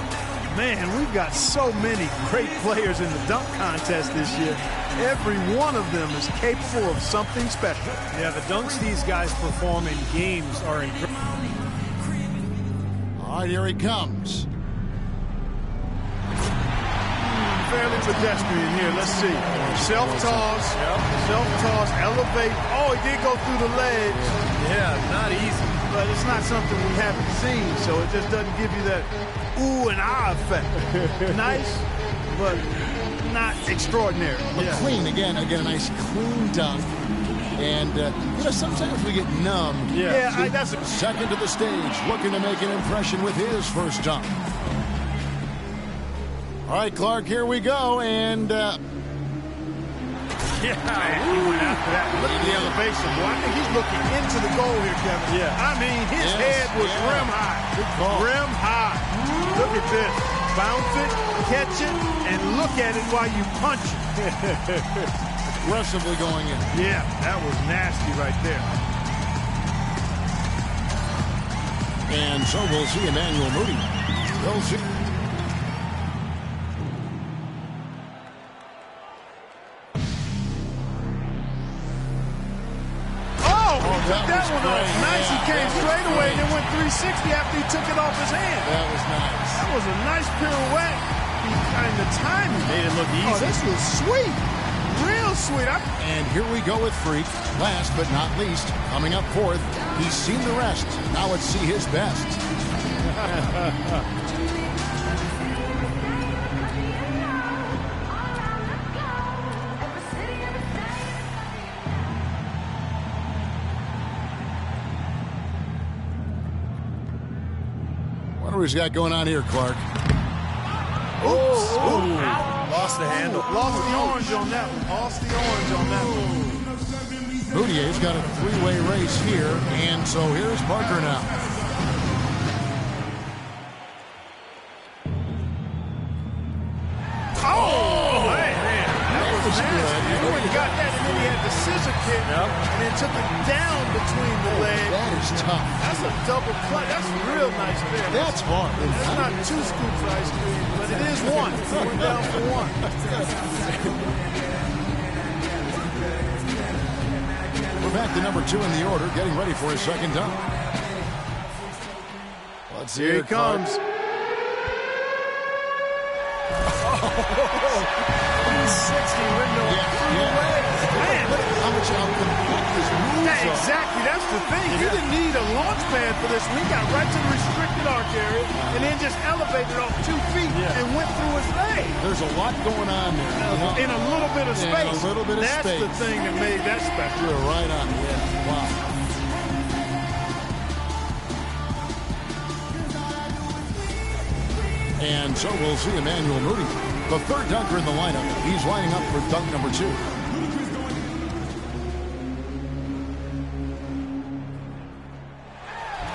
Man, we've got so many great players in the dunk contest this year. Every one of them is capable of something special. Yeah, the dunks these guys perform in games are incredible. All right, here he comes. Fairly pedestrian here. Let's see. Self-toss. Self-toss. Elevate. Oh, he did go through the legs. Yeah, not easy. But it's not something we haven't seen, so it just doesn't give you that ooh and ah effect. Nice, but not extraordinary. But clean, again, a nice clean dunk. And, sometimes we get numb. Yeah, that's a second to the stage, looking to make an impression with his first dunk. All right, Clark, here we go, and... Yeah, he went after that. Look at the elevation, boy. I think he's looking into the goal here, Kevin. Yeah. I mean, his head was rim high. Good call. Rim high. Look at this. Bounce it, catch it, and look at it while you punch it. Aggressively going in. Yeah, that was nasty right there. And so we'll see Emmanuel Moody. We'll see. That one off. Nice. He came straight away and then went 360 after he took it off his hand. That was nice. That was a nice pirouette. And the timing made it look easy. Oh, this was sweet. real sweet. And here we go with Freak. Last but not least, coming up fourth, he's seen the rest. Now let's see his best. What do we got going on here, Clark? Lost the handle. Lost the orange on that one. Lost the orange on that one. Moutier's got a three-way race here, and so here's Parker now. Oh, man. That was nasty. He got that, and then he had the scissor kick, and then took it down between the legs. That is tough. That's a double clutch. That's real nice there. That's hard. That's not 2 scoops of ice cream, but it is 1. He went down for 1. We're back to number 2 in the order, getting ready for his second dunk. Let's see. Here he comes. 360 window through the legs. Man, how much his moves are. Exactly, that's the thing. He didn't need a launch pad for this. We got right to the restricted arc area and then just elevated off 2 feet and went through his leg. There's a lot going on there. In a little bit of space. In a little bit of that's space. That's the thing that made that special. You're right on. Yeah. Wow. And so we'll see Emmanuel Moody, the third dunker in the lineup. He's lining up for dunk number 2.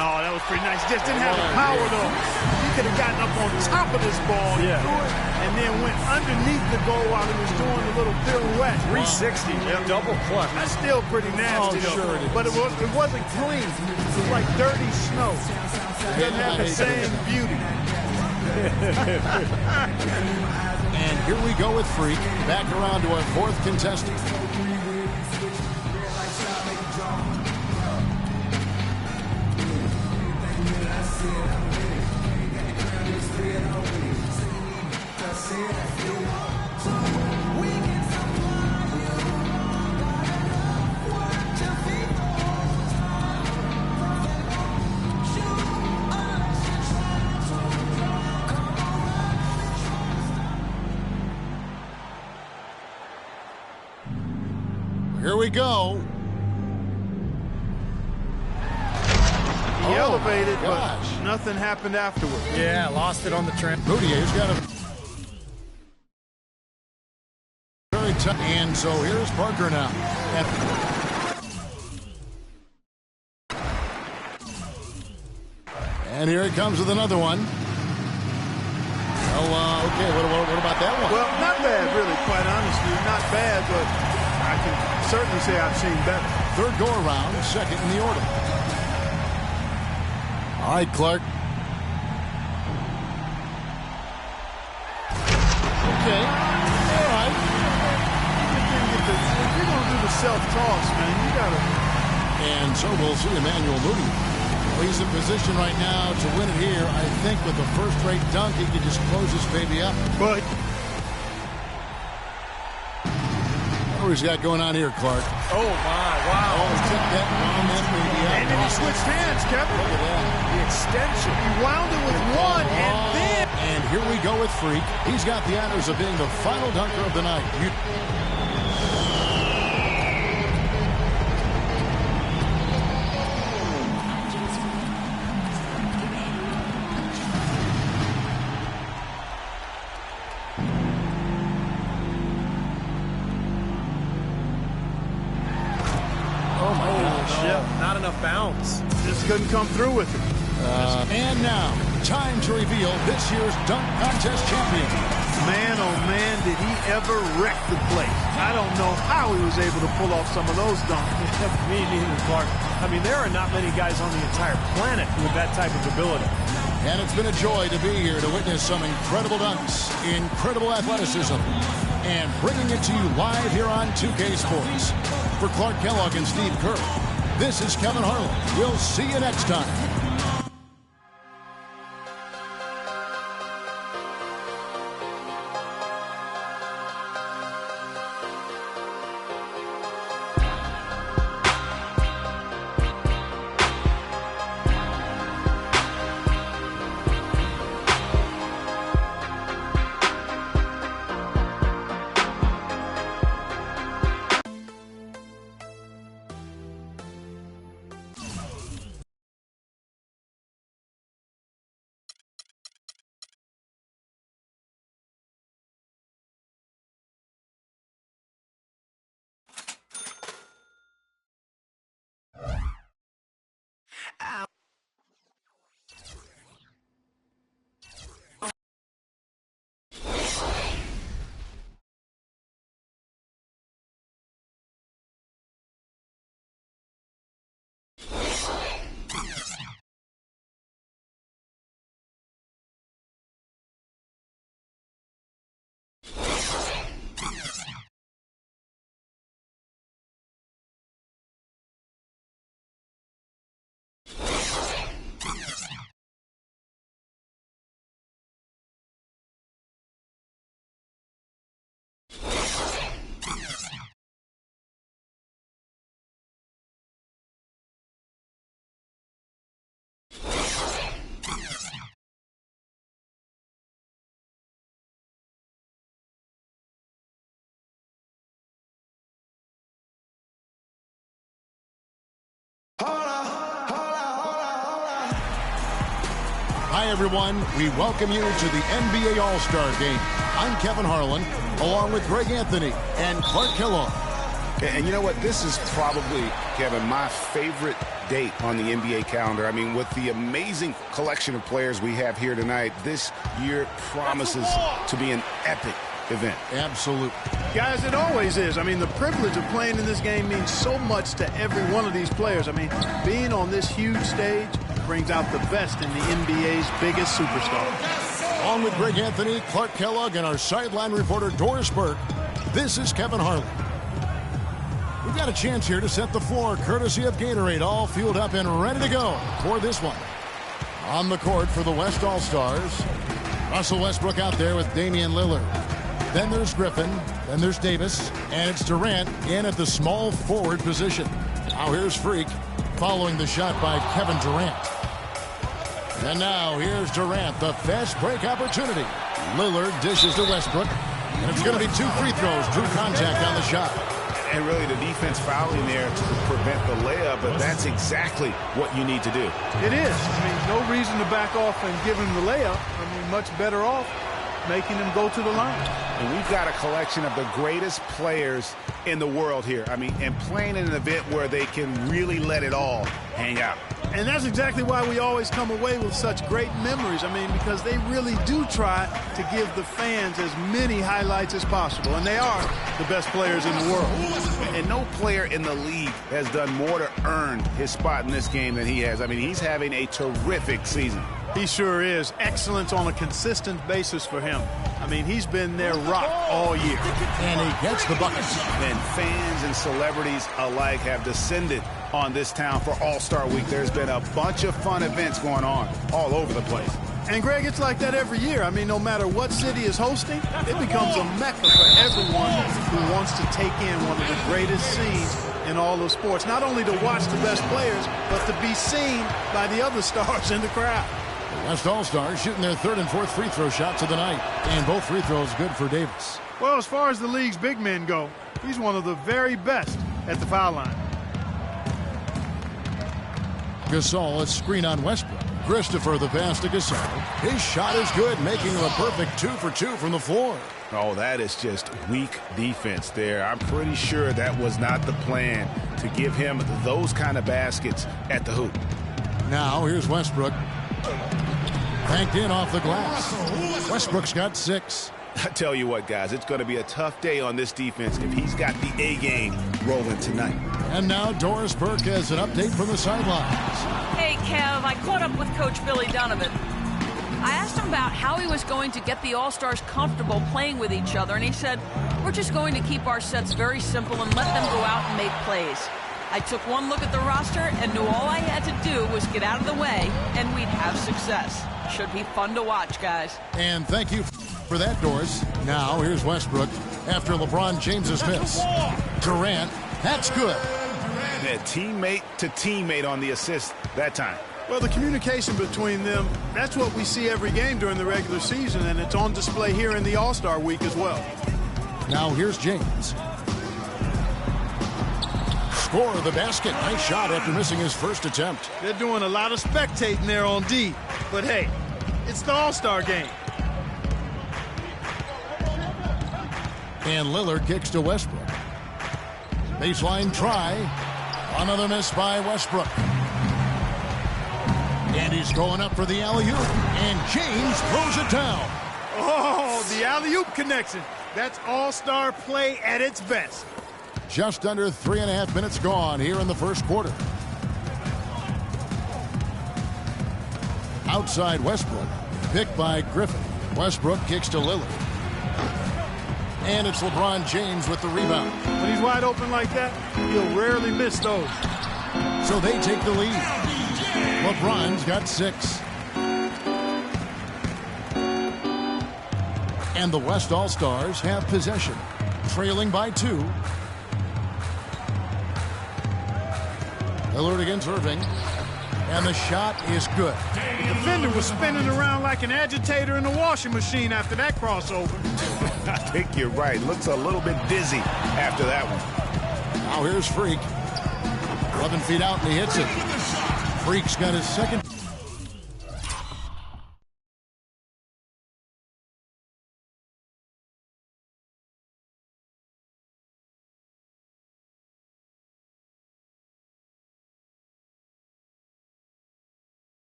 Oh, that was pretty nice. Just didn't have the power, though. He could have gotten up on top of this ball. He threw it and then went underneath the goal while he was doing the little pirouette. 360, double clutch. That's still pretty nasty, though. Sure it is. But it wasn't clean. It was like dirty snow. It doesn't have the same beauty. And here we go with Freak. Back around to our fourth contestant. Here we go. He elevated, but nothing happened afterward. Yeah, lost it on the trend. Moutier's got a very tough. And so here's Parker now. And here he comes with another one. Oh, okay. What about that one? Well, not bad, really, quite honestly. Not bad, but I can certainly say I've seen better. Third go around, second in the order. All right, Clark. Okay. All right. If you're going to do the self-toss, man, you got to. And so we'll see Emmanuel Moody. Well, he's in position right now to win it here. I think with the first-rate dunk, he can just close this baby up. But what he's got going on here, Clark? Oh, my, wow. Oh, he took that baby up. And then he switched hands, Kevin. Look at that. The extension. He wound it with one, and then. And here we go with Freak. He's got the honors of being the final dunker of the night. Not enough bounce. Just couldn't come through with it. And now, time to reveal this year's dunk contest champion. Man, oh man, did he ever wreck the place. I don't know how he was able to pull off some of those dunks. Me neither, Clark. I mean, there are not many guys on the entire planet with that type of ability. And it's been a joy to be here to witness some incredible dunks, incredible athleticism, and bringing it to you live here on 2K Sports. For Clark Kellogg and Steve Kerr, this is Kevin Harlan. We'll see you next time. Hi, everyone. We welcome you to the NBA All-Star Game. I'm Kevin Harlan, along with Greg Anthony and Clark Kellogg. And you know what? This is probably, Kevin, my favorite date on the NBA calendar. I mean, with the amazing collection of players we have here tonight, this year promises to be an epic event. Absolutely. Guys, it always is. I mean, the privilege of playing in this game means so much to every one of these players. I mean, being on this huge stage brings out the best in the NBA's biggest superstar. Along with Greg Anthony, Clark Kellogg, and our sideline reporter Doris Burke, this is Kevin Harlan. We've got a chance here to set the floor, courtesy of Gatorade, all fueled up and ready to go for this one. On the court for the West All-Stars, Russell Westbrook out there with Damian Lillard. Then there's Griffin, then there's Davis, and it's Durant in at the small forward position. Now here's Freak following the shot by Kevin Durant. And now here's Durant, the fast break opportunity. Lillard dishes to Westbrook, and it's going to be 2 free throws, drew contact on the shot. And really the defense fouling there to prevent the layup, but that's exactly what you need to do. It is. I mean, no reason to back off and give him the layup. I mean, much better off making him go to the line. And we've got a collection of the greatest players in the world here. I mean, and playing in an event where they can really let it all hang out. And that's exactly why we always come away with such great memories. I mean, because they really do try to give the fans as many highlights as possible. And they are the best players in the world. And no player in the league has done more to earn his spot in this game than he has. I mean, he's having a terrific season. He sure is. Excellence on a consistent basis for him. I mean, he's been their rock all year. And he gets the buckets. And fans and celebrities alike have descended on this town for All-Star Week. There's been a bunch of fun events going on all over the place. And, Greg, it's like that every year. I mean, no matter what city is hosting, it becomes a mecca for everyone who wants to take in one of the greatest scenes in all of sports. Not only to watch the best players, but to be seen by the other stars in the crowd. West All-Stars shooting their 3rd and 4th free throw shots of the night. And both free throws good for Davis. Well, as far as the league's big men go, he's one of the very best at the foul line. Gasol, a screen on Westbrook. Christopher, the pass to Gasol. His shot is good, making him a perfect 2 for 2 from the floor. Oh, that is just weak defense there. I'm pretty sure that was not the plan, to give him those kind of baskets at the hoop. Now here's Westbrook. Banked in off the glass. Westbrook's got 6. I tell you what, guys, it's going to be a tough day on this defense if he's got the A game rolling tonight. And now Doris Burke has an update from the sidelines. Hey, Kev, I caught up with Coach Billy Donovan. I asked him about how he was going to get the All-Stars comfortable playing with each other, and he said, we're just going to keep our sets very simple and let them go out and make plays. I took one look at the roster and knew all I had to do was get out of the way, and we'd have success. Should be fun to watch, guys. And thank you for that, Doris. Now here's Westbrook after LeBron James's miss. Durant, that's good. Yeah, teammate to teammate on the assist that time. Well, the communication between them, that's what we see every game during the regular season, and it's on display here in the All-Star Week as well. Now here's James. Score the basket. Nice shot after missing his first attempt. They're doing a lot of spectating there on D. But hey, it's the All-Star game. And Lillard kicks to Westbrook. Baseline try. Another miss by Westbrook. And he's going up for the alley-oop. And James throws it down. Oh, the alley-oop connection. That's all-star play at its best. Just under 3.5 minutes gone here in the first quarter. Outside Westbrook. Picked by Griffin. Westbrook kicks to Lillard. And it's LeBron James with the rebound. When he's wide open like that, he'll rarely miss those. So they take the lead. LeBron's got 6. And the West All-Stars have possession, trailing by 2. Lillard against Irving. And the shot is good. The defender was spinning around like an agitator in a washing machine after that crossover. I think you're right. Looks a little bit dizzy after that one. Now here's Freak. 11 feet out, and he hits it. Freak's got his second.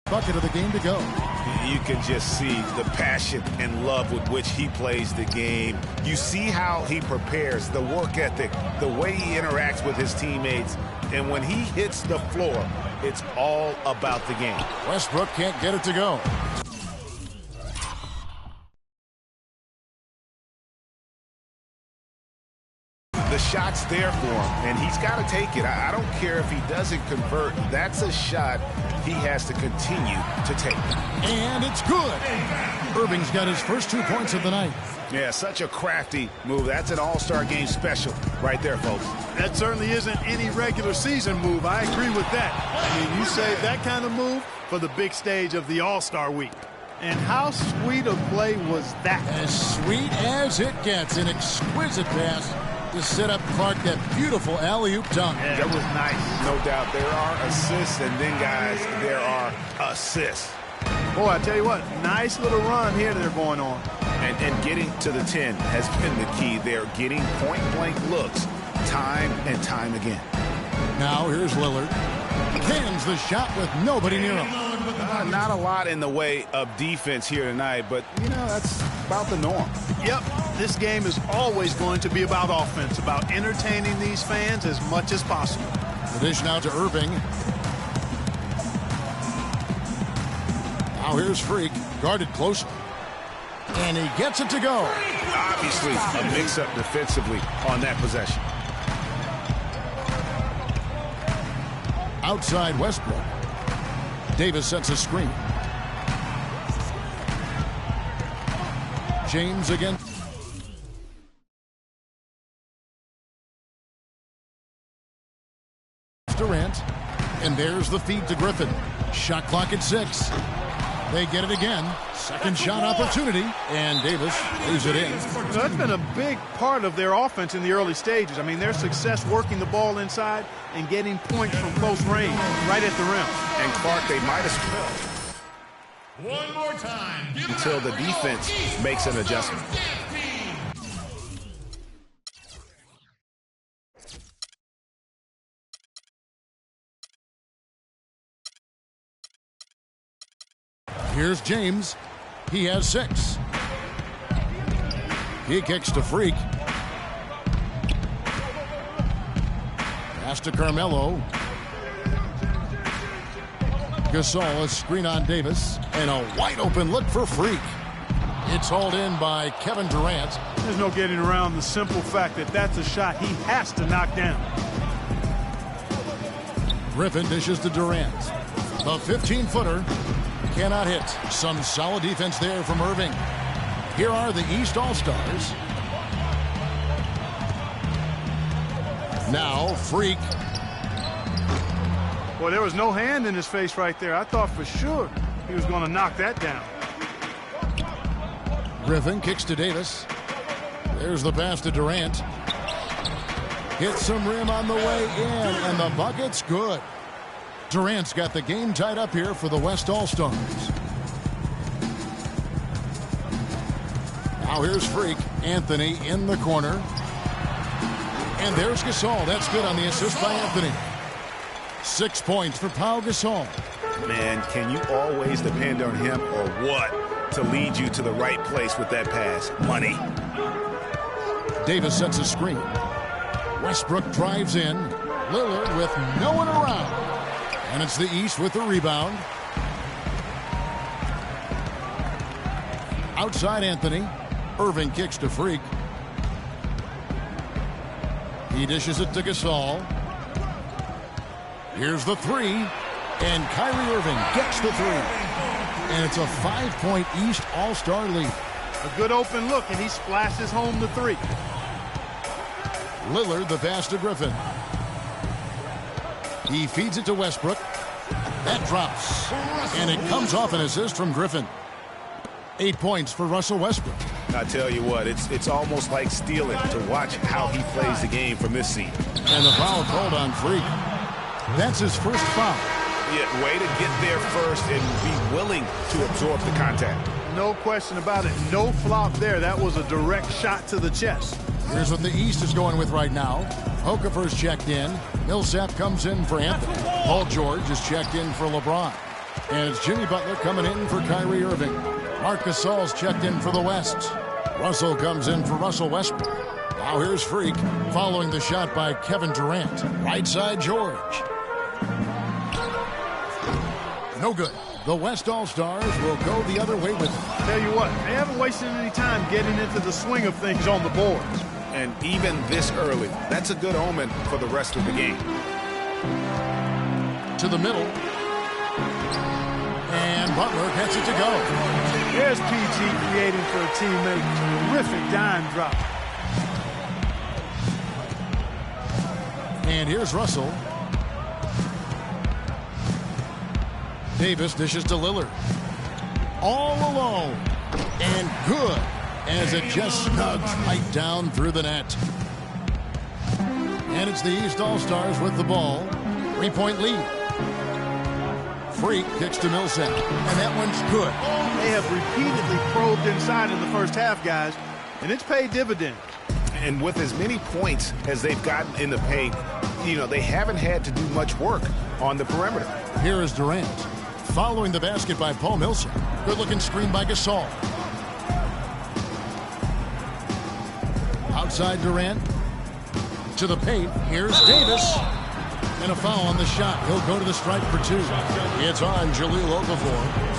Bucket of the game to go. You can just see the passion and love with which he plays the game. You see how he prepares, the work ethic, the way he interacts with his teammates. And when he hits the floor, it's all about the game. Westbrook can't get it to go. The shot's there for him, and he's got to take it. I don't care if he doesn't convert. That's a shot he has to continue to take. And it's good. Irving's got his first 2 points of the night. Yeah, such a crafty move. That's an all-star game special right there, folks. That certainly isn't any regular season move. I agree with that. I mean, you save that kind of move for the big stage of the All-Star week. And how sweet a play was that? As sweet as it gets. An exquisite pass to set up Clark, that beautiful alley-oop dunk. Yeah, that was nice. No doubt. There are assists, and then, guys, there are assists. Boy, I tell you what, nice little run here they're going on. And getting to the 10 has been the key. They're getting point-blank looks time and time again. Now here's Lillard. Cans the shot with nobody near him. Not a lot in the way of defense here tonight, but, you know, that's about the norm. Yep, this game is always going to be about offense, about entertaining these fans as much as possible. The dish now to Irving. Now here's Freak, guarded closely. And he gets it to go. Obviously, a mix-up defensively on that possession. Outside Westbrook. Davis sets a screen. James again. Durant. And there's the feed to Griffin. Shot clock at 6. They get it again. Second shot opportunity. And Davis leaves it in. That's been a big part of their offense in the early stages. I mean, their success working the ball inside and getting points from close range right at the rim. And Clark, they might as well. One more time. Until the defense makes an adjustment. Here's James. He has 6. He kicks to Freak. Pass to Carmelo. Gasol, a screen on Davis. And a wide open look for Freak. It's hauled in by Kevin Durant. There's no getting around the simple fact that that's a shot he has to knock down. Griffin dishes to Durant. The 15-footer cannot hit. Some solid defense there from Irving. Here are the East All-Stars. Now, Freak. Boy, there was no hand in his face right there. I thought for sure he was going to knock that down. Griffin kicks to Davis. There's the pass to Durant. Hits some rim on the way in, and the bucket's good. Durant's got the game tied up here for the West All-Stars. Now here's Freak. Anthony in the corner. And there's Gasol. That's good on the assist by Anthony. 6 points for Pau Gasol. Man, can you always depend on him or what to lead you to the right place with that pass? Money. Davis sets a screen. Westbrook drives in. Lillard with no one around. And it's the East with the rebound. Outside Anthony. Irving kicks to Freak. He dishes it to Gasol. Here's the three. And Kyrie Irving gets the three. And it's a 5-point East All-Star lead. A good open look, and he splashes home the three. Lillard the pass to Griffin. He feeds it to Westbrook. That drops. And it comes off an assist from Griffin. 8 points for Russell Westbrook. I tell you what, it's almost like stealing to watch how he plays the game from this seat. And the foul called on Freak. That's his first foul. Yeah, way to get there first and be willing to absorb the contact. No question about it. No flop there. That was a direct shot to the chest. Here's what the East is going with right now. Okafor's checked in. Millsap comes in for Anthony. Paul George is checked in for LeBron. And it's Jimmy Butler coming in for Kyrie Irving. Marc Gasol's checked in for the West. Russell comes in for Russell Westbrook. Now here's Freak following the shot by Kevin Durant. Right side George. No good. The West All-Stars will go the other way with it. Tell you what, they haven't wasted any time getting into the swing of things on the boards. And even this early, that's a good omen for the rest of the game. To the middle. And Butler gets it to go. There's PG creating for a teammate. Terrific dime drop. And here's Russell. Davis dishes to Lillard. All alone. And good. As it just snugs right down through the net. And it's the East All-Stars with the ball. 3-point lead. Freak kicks to Millsap. And that one's good. They have repeatedly probed inside in the first half, guys. And it's paid dividends. And with as many points as they've gotten in the paint, you know, they haven't had to do much work on the perimeter. Here is Durant. Following the basket by Paul Millsap. Good-looking screen by Gasol. Outside Durant. To the paint. Here's Davis. And a foul on the shot. He'll go to the stripe for two. It's on Jahlil Okafor.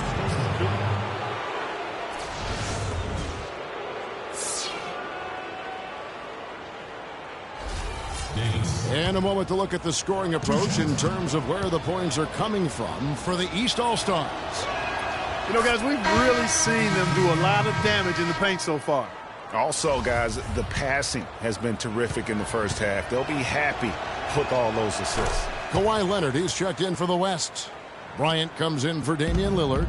And a moment to look at the scoring approach in terms of where the points are coming from for the East All-Stars. You know, guys, we've really seen them do a lot of damage in the paint so far. Also, guys, the passing has been terrific in the first half. They'll be happy with all those assists. Kawhi Leonard, he's checked in for the West. Bryant comes in for Damian Lillard.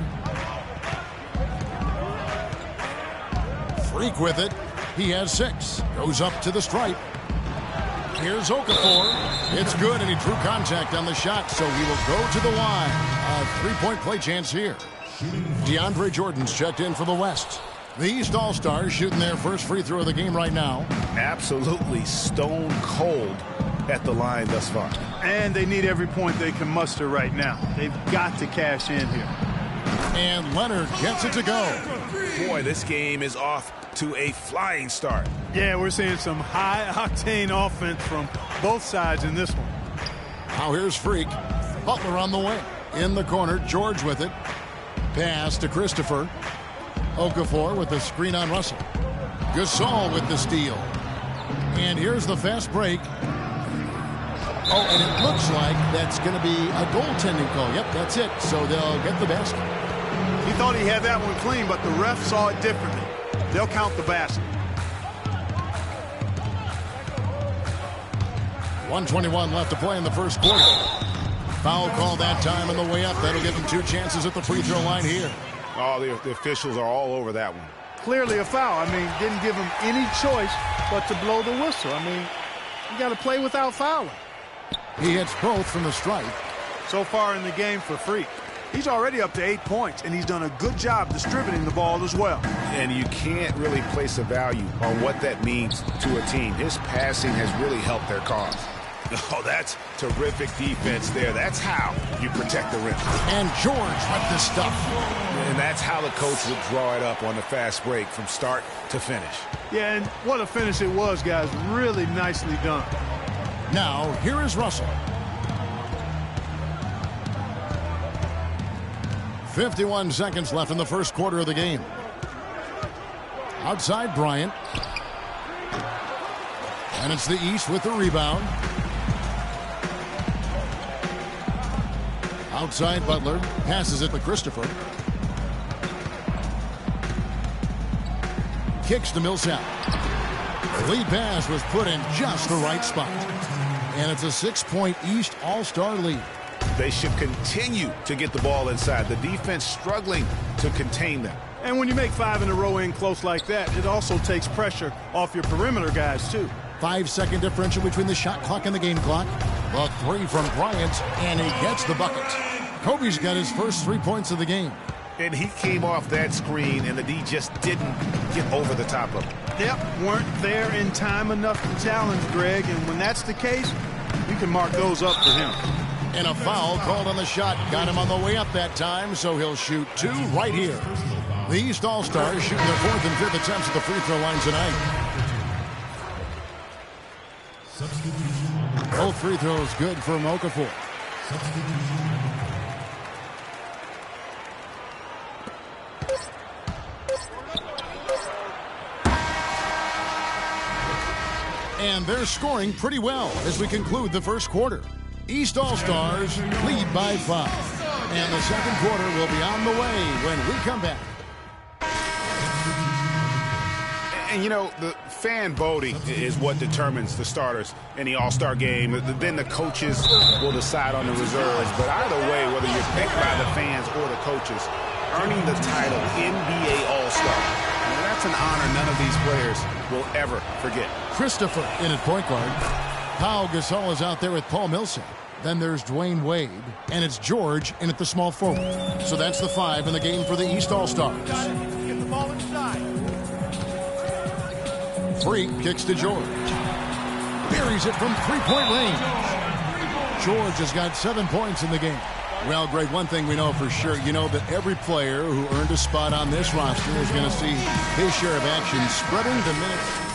Freak with it. He has 6. Goes up to the stripe. Here's Okafor. It's good, and he drew contact on the shot, so he will go to the line. A 3-point play chance here. DeAndre Jordan's checked in for the West. The East All-Stars shooting their first free throw of the game right now. Absolutely stone cold at the line thus far. And they need every point they can muster right now. They've got to cash in here. And Leonard gets it to go. Boy, this game is off to a flying start. Yeah, we're seeing some high-octane offense from both sides in this one. Now here's Freak. Butler on the wing. In the corner, George with it. Pass to Christopher. Okafor with the screen on Russell. Gasol with the steal. And here's the fast break. Oh, and it looks like that's going to be a goaltending call. Yep, that's it. So they'll get the basket. He thought he had that one clean, but the ref saw it differently. They'll count the basket. 1:21 left to play in the first quarter. Foul call that time on the way up. That'll give them 2 chances at the free throw line here. Oh, the officials are all over that one. Clearly a foul. I mean, didn't give him any choice but to blow the whistle. I mean, you got to play without fouling. He hits both from the stripe. So far in the game for Freak. He's already up to 8 points, and he's done a good job distributing the ball as well. And you can't really place a value on what that means to a team. His passing has really helped their cause. Oh, that's terrific defense there. That's how you protect the rim. And George with the stuff. And that's how the coach would draw it up on the fast break from start to finish. Yeah, and what a finish it was, guys. Really nicely done. Now, here is Russell. 51 seconds left in the first quarter of the game. Outside Bryant. And it's the East with the rebound. Outside Butler. Passes it to Christopher. Kicks to Millsap. The lead pass was put in just the right spot. And it's a 6-point East All-Star lead. They should continue to get the ball inside. The defense struggling to contain them. And when you make 5 in a row in close like that, it also takes pressure off your perimeter guys, too. 5-second differential between the shot clock and the game clock. The three from Bryant, and he gets the bucket. Kobe's got his first 3 points of the game. And he came off that screen, and the D just didn't get over the top of it. Yep, weren't there in time enough to challenge Greg, and when that's the case, you can mark those up for him. And a foul called on the shot. Got him on the way up that time, so he'll shoot 2 right here. The East All-Stars shooting their 4th and 5th attempts at the free throw line tonight. Both free throws good for Okafor. And they're scoring pretty well as we conclude the first quarter. East All-Stars lead by 5. And the second quarter will be on the way when we come back. And, you know, the fan voting is what determines the starters in the All-Star game. Then the coaches will decide on the reserves. But either way, whether you're picked by the fans or the coaches, earning the title NBA All-Star, that's an honor none of these players will ever forget. Christopher in at point guard. Pau Gasol is out there with Paul Millsap. Then there's Dwayne Wade, and it's George in at the small forward. So that's the 5 in the game for the East All-Stars. Get the ball inside. Freak kicks to George. Buries it from 3-point range. George has got 7 points in the game. Well, Greg, one thing we know for sure, you know that every player who earned a spot on this roster is going to see his share of action. Spreading the minutes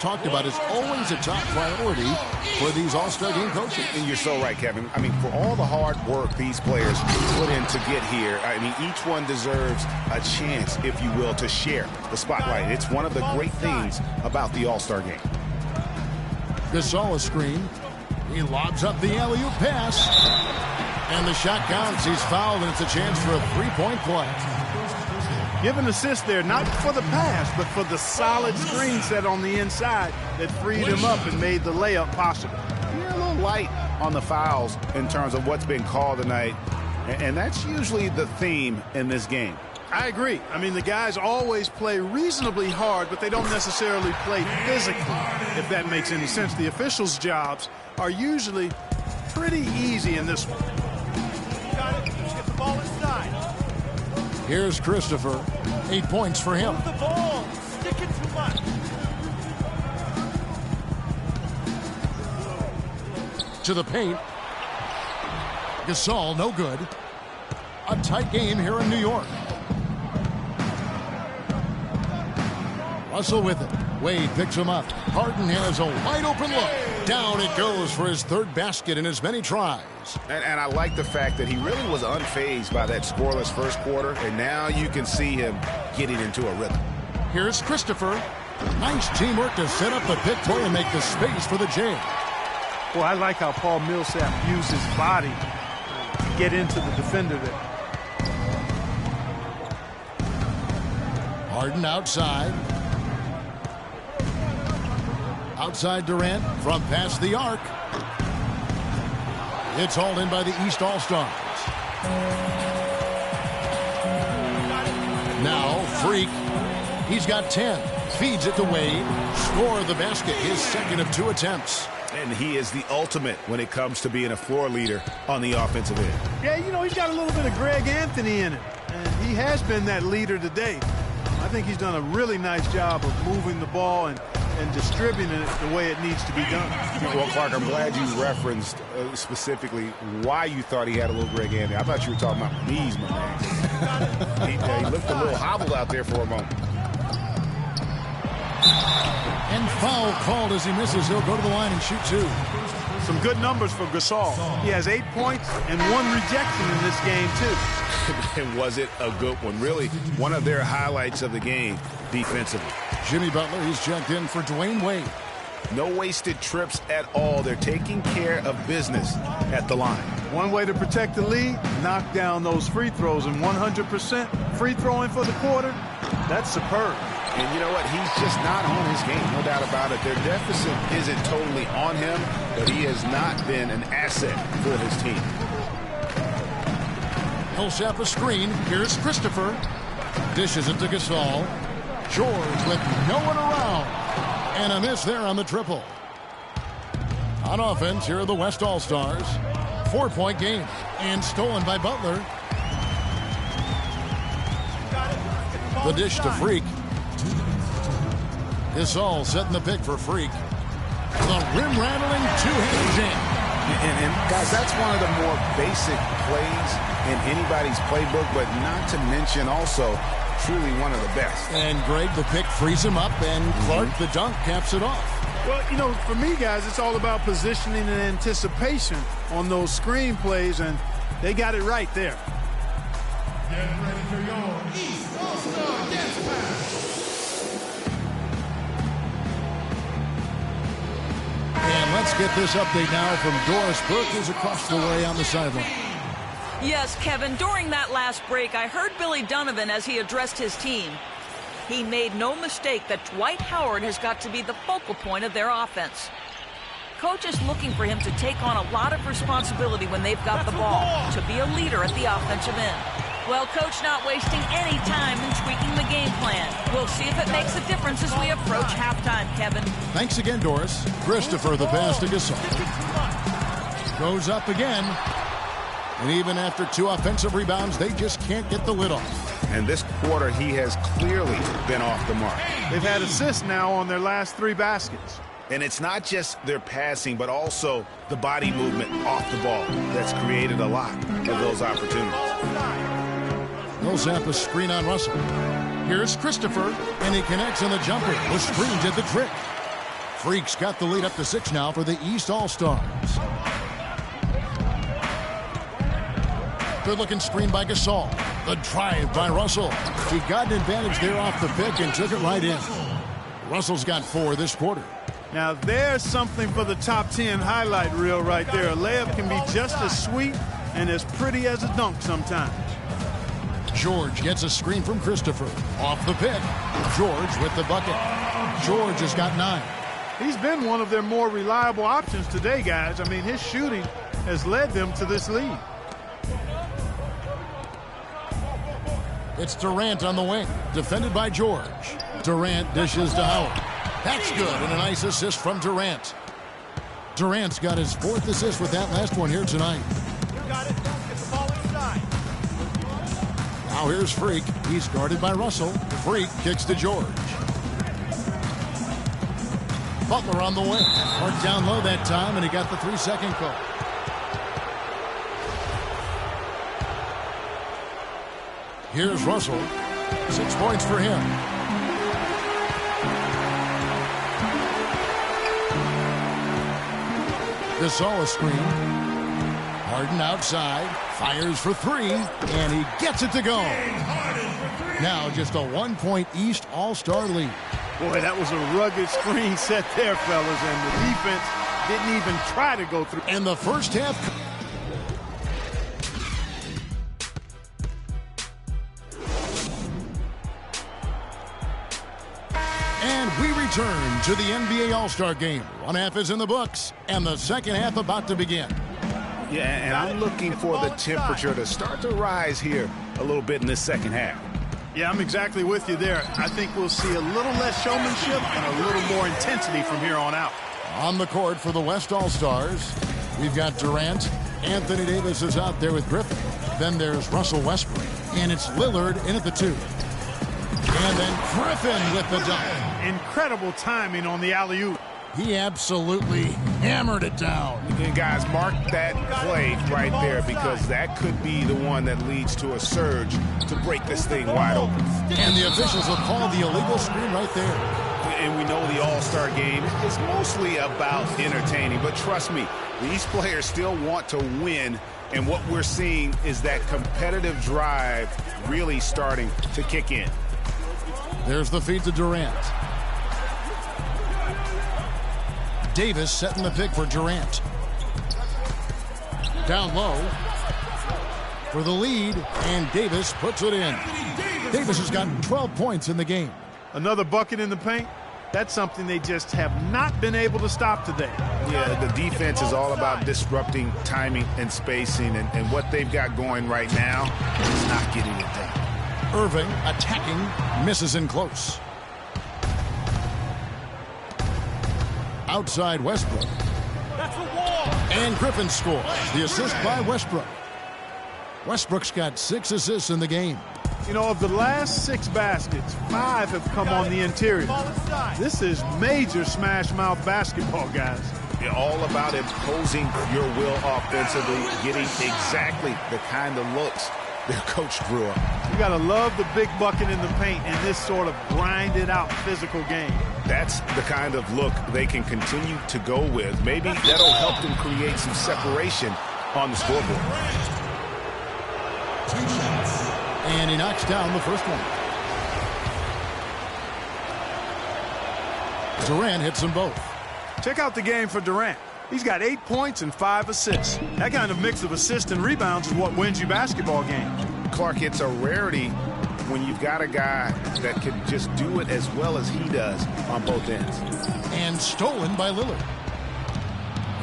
talked about is always a top priority for these All-Star game coaches. And you're so right, Kevin. I mean, for all the hard work these players put in to get here, I mean, each one deserves a chance, if you will, to share the spotlight. It's one of the great things about the All-Star game. Gasol a screen. He lobs up the alley-oop pass. And the shot counts. He's fouled, and it's a chance for a 3-point play. Give an assist there, not for the pass, but for the solid screen set on the inside that freed him up and made the layup possible. You're a little light on the fouls in terms of what's been called tonight, and that's usually the theme in this game. I agree. I mean, the guys always play reasonably hard, but they don't necessarily play physically, if that makes any sense. The officials' jobs are usually pretty easy in this one. Got it. Let's get the ball inside. Here's Christopher. 8 points for him. Move the ball. Stick it too much. To the paint. Gasol, no good. A tight game here in New York. Russell with it. Wade picks him up. Harden has a wide open look. Down it goes for his 3rd basket in as many tries. And I like the fact that he really was unfazed by that scoreless first quarter, and now you can see him getting into a rhythm. Here's Christopher. Nice teamwork to set up the pick play and make the space for the jam. Well, I like how Paul Millsap used his body to get into the defender there. Harden outside. Outside Durant from past the arc. It's hauled in by the East All-Stars. Now, Freak. He's got 10. Feeds it to Wade. Score the basket. His 2nd of 2 attempts. And he is the ultimate when it comes to being a floor leader on the offensive end. Yeah, you know, he's got a little bit of Greg Anthony in it. And he has been that leader today. I think he's done a really nice job of moving the ball and distributing it the way it needs to be done. Well, Clark, I'm glad you referenced specifically why you thought he had a little Greg Anthony. I thought you were talking about knees, my man. he looked a little hobbled out there for a moment. And foul called as he misses. He'll go to the line and shoot two. Some good numbers for Gasol. He has 8 points and 1 rejection in this game, too. And was it a good one? Really, one of their highlights of the game defensively. Jimmy Butler, he's checked in for Dwayne Wade. No wasted trips at all. They're taking care of business at the line. One way to protect the lead, knock down those free throws, and 100% free throwing for the quarter, that's superb. And you know what? He's just not on his game, no doubt about it. Their deficit isn't totally on him, but he has not been an asset for his team. He'll set a screen. Here's Christopher. Dishes it to Gasol. George with no one around. And a miss there on the triple. On offense, here are the West All-Stars. 4-point game. And stolen by Butler. The dish to Freak. Gasol setting the pick for Freak. The rim-rattling two-hand jam. And guys, that's one of the more basic plays in anybody's playbook, but not to mention also truly one of the best. And Greg, the pick frees him up, and Clark, the dunk, caps it off. Well, you know, for me, guys, it's all about positioning and anticipation on those screen plays, and they got it right there. Get ready for your East All-Star Dance Pass. And let's get this update now from Doris Burke, who's across the way on the sideline. Yes, Kevin, during that last break, I heard Billy Donovan as he addressed his team. He made no mistake that Dwight Howard has got to be the focal point of their offense. Coach is looking for him to take on a lot of responsibility when they've got the ball, to be a leader at the offensive end. Well, Coach not wasting any time in tweaking the game plan. We'll see if it makes a difference as we approach halftime, Kevin. Thanks again, Doris. Christopher, the pass to Gasol. Goes up again. And even after 2 offensive rebounds, they just can't get the lid off. And this quarter, he has clearly been off the mark. They've had assists now on their last 3 baskets. And it's not just their passing, but also the body movement off the ball that's created a lot of those opportunities. He'll zap a screen on Russell. Here's Christopher, and he connects on the jumper. The screen did the trick. Freak's got the lead up to 6 now for the East All-Stars. Good-looking screen by Gasol. The drive by Russell. He got an advantage there off the pick and took it right in. Russell's got 4 this quarter. Now, there's something for the top 10 highlight reel right there. A layup can be just as sweet and as pretty as a dunk sometimes. George gets a screen from Christopher. Off the pick. George with the bucket. George has got 9. He's been one of their more reliable options today, guys. I mean, his shooting has led them to this lead. It's Durant on the wing, defended by George. Durant dishes to Howard. That's good, and a nice assist from Durant. Durant's got his 4th assist with that last one here tonight. You got it. Get the ball inside. Now here's Freak. He's guarded by Russell. Freak kicks to George. Butler on the wing. Marked down low that time, and he got the 3-second call. Here's Russell. 6 points for him. Gasol a screen. Harden outside. Fires for 3. And he gets it to go. Now just a 1-point East All-Star lead. Boy, that was a rugged screen set there, fellas. And the defense didn't even try to go through. And the first half... And we return to the NBA All-Star Game. One half is in the books, and the second half about to begin. Yeah, and I'm looking for the temperature to start to rise here a little bit in this second half. Yeah, I'm exactly with you there. I think we'll see a little less showmanship and a little more intensity from here on out. On the court for the West All-Stars, we've got Durant. Anthony Davis is out there with Griffin. Then there's Russell Westbrook. And it's Lillard in at the 2. And then Griffin with the dunk. Incredible timing on the alley-oop. He absolutely hammered it down. And guys, mark that play right there, because that could be the one that leads to a surge to break this thing wide open. And the officials will call the illegal screen right there. And we know the All-Star game is mostly about entertaining, but trust me, these players still want to win, and what we're seeing is that competitive drive really starting to kick in. There's the feed to Durant. Davis setting the pick for Durant. Down low for the lead, and Davis puts it in. Davis has got 12 points in the game. Another bucket in the paint. That's something they just have not been able to stop today. Yeah, the defense is all about disrupting timing and spacing, and what they've got going right now is not getting it done. Irving attacking, misses in close. Outside Westbrook. That's a wall. And Griffin scores. The assist by Westbrook. Westbrook's got 6 assists in the game. You know, of the last 6 baskets, 5 have come on the interior. This is major smash-mouth basketball, guys. You're all about imposing your will offensively, getting exactly the kind of looks their coach drew up. You got to love the big bucket in the paint in this sort of grinded-out physical game. That's the kind of look they can continue to go with. Maybe that'll help them create some separation on the scoreboard. And he knocks down the first one. Durant hits them both. Check out the game for Durant. He's got 8 points and 5 assists. That kind of mix of assists and rebounds is what wins you basketball games. Clark, it's a rarity when you've got a guy that can just do it as well as he does on both ends. And stolen by Lillard.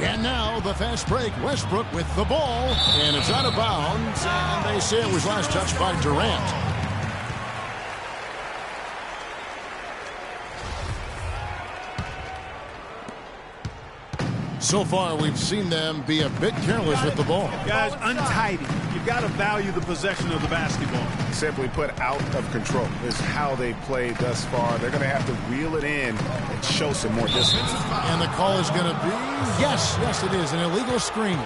And now the fast break. Westbrook with the ball. And it's out of bounds. And they say it was last touched by Durant. So far, we've seen them be a bit careless with the ball. Guys, untidy. You've got to value the possession of the basketball. Simply put, out of control is how they played thus far. They're going to have to reel it in and show some more discipline. And the call is going to be, yes, it is, an illegal screen.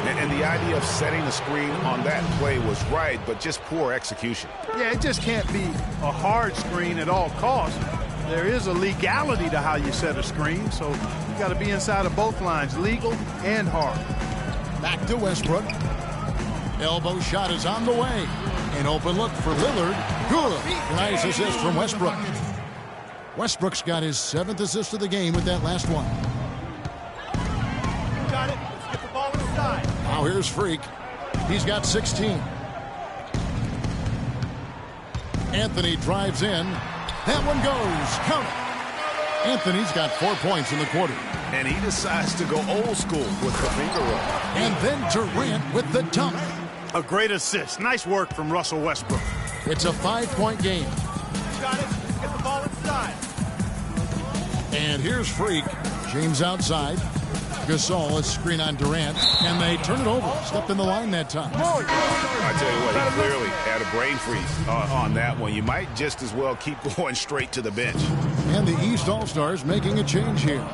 And the idea of setting the screen on that play was right, but just poor execution. Yeah, it just can't be a hard screen at all costs. There is a legality to how you set a screen, so you got to be inside of both lines, legal and hard. Back to Westbrook. Elbow shot is on the way. An open look for Lillard. Good. Nice assist from Westbrook. Westbrook's got his 7th assist of the game with that last one. Got it. Let's get the ball inside. Now here's Freak. He's got 16. Anthony drives in. That one goes. Count it. Anthony's got 4 points in the quarter. And he decides to go old school with the finger roll. And then Durant with the dunk. A great assist. Nice work from Russell Westbrook. It's a 5-point game. Got it. Let's get the ball inside. And here's Freak. James outside. Gasol is screen on Durant. And they turn it over. Stepped in the line that time. I tell you what, he clearly had a brain freeze on that one. You might just as well keep going straight to the bench. And the East All-Stars making a change here.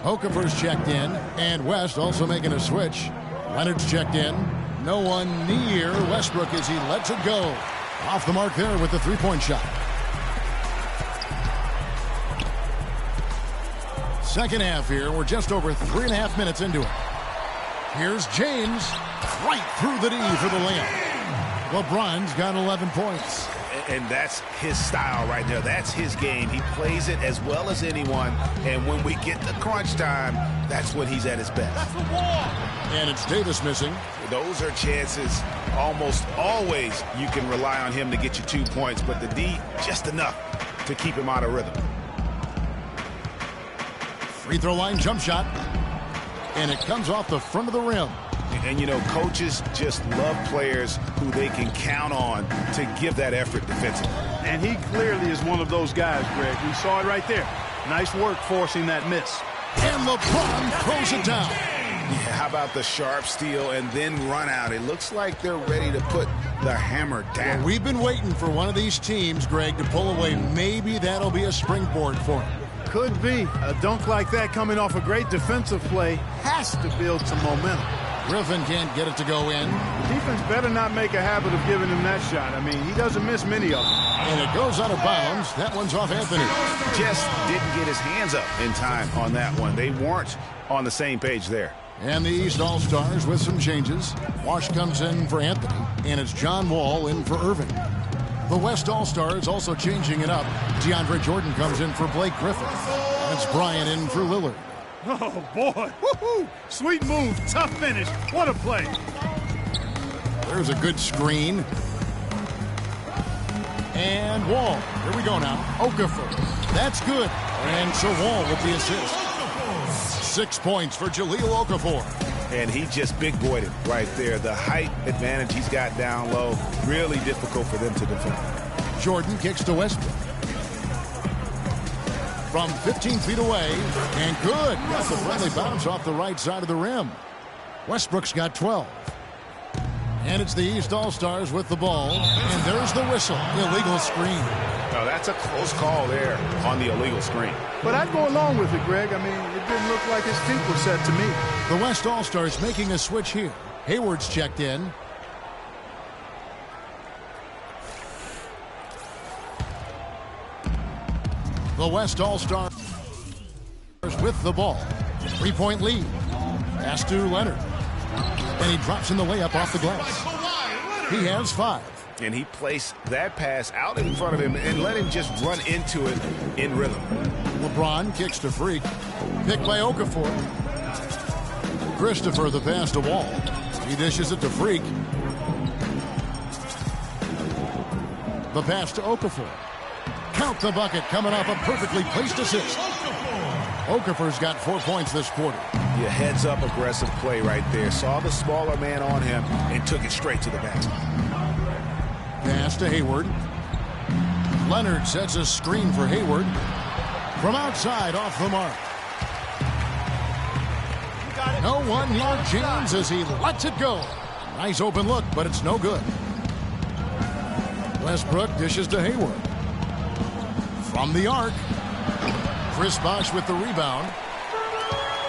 Okafor's checked in. And West also making a switch. Leonard's checked in. No one near Westbrook as he lets it go. Off the mark there with the 3-point shot. Second half here. We're just over 3.5 minutes into it. Here's James right through the D for the layup. LeBron's got 11 points. And that's his style right there. That's his game. He plays it as well as anyone. And when we get to crunch time, that's when he's at his best. That's the wall. And it's Davis missing. Those are chances. Almost always you can rely on him to get you 2 points, but the D, just enough to keep him out of rhythm. Free throw line jump shot. And it comes off the front of the rim. And, you know, coaches just love players who they can count on to give that effort defensively. And he clearly is one of those guys, Greg. We saw it right there. Nice work forcing that miss. And LeBron throws it down. Yeah, how about the sharp steal and then run out? It looks like they're ready to put the hammer down. Well, we've been waiting for one of these teams, Greg, to pull away. Maybe that'll be a springboard for him. Could be. A dunk like that coming off a great defensive play has to build some momentum. Griffin can't get it to go in. The defense better not make a habit of giving him that shot. I mean, he doesn't miss many of them. And it goes out of bounds. That one's off Anthony. Just didn't get his hands up in time on that one. They weren't on the same page there. And the East All-Stars with some changes. Wash comes in for Anthony, and it's John Wall in for Irving. The West All-Stars also changing it up. DeAndre Jordan comes in for Blake Griffin. And it's Bryant in for Lillard. Oh, boy. Woo-hoo. Sweet move. Tough finish. What a play. There's a good screen. And Wall. Here we go now. Okafor. That's good. And so Wall with the assist. 6 points for Jahlil Okafor. And he just big-boyed it right there. The height advantage he's got down low. Really difficult for them to defend. Jordan kicks to Westbrook. From 15 feet away, and good. That's a friendly bounce off the right side of the rim. Westbrook's got 12. And it's the East All-Stars with the ball. And there's the whistle. Illegal screen. No, that's a close call there on the illegal screen. But I'd go along with it, Greg. I mean, it didn't look like his feet were set to me. The West All-Stars making a switch here. Hayward's checked in. The West All-Stars with the ball. 3-point lead. Pass to Leonard. And he drops in the layup off the glass. He has 5. And he placed that pass out in front of him and let him just run into it in rhythm. LeBron kicks to Freak. Picked by Okafor. Christopher the pass to Wall. He dishes it to Freak. The pass to Okafor. Count the bucket coming off a perfectly placed assist. Okafor's got 4 points this quarter. Yeah, heads up aggressive play right there. Saw the smaller man on him and took it straight to the basket. Pass to Hayward. Leonard sets a screen for Hayward. From outside off the mark. No one near James as he lets it go. Nice open look, but it's no good. Westbrook dishes to Hayward. From the arc. Chris Bosh with the rebound.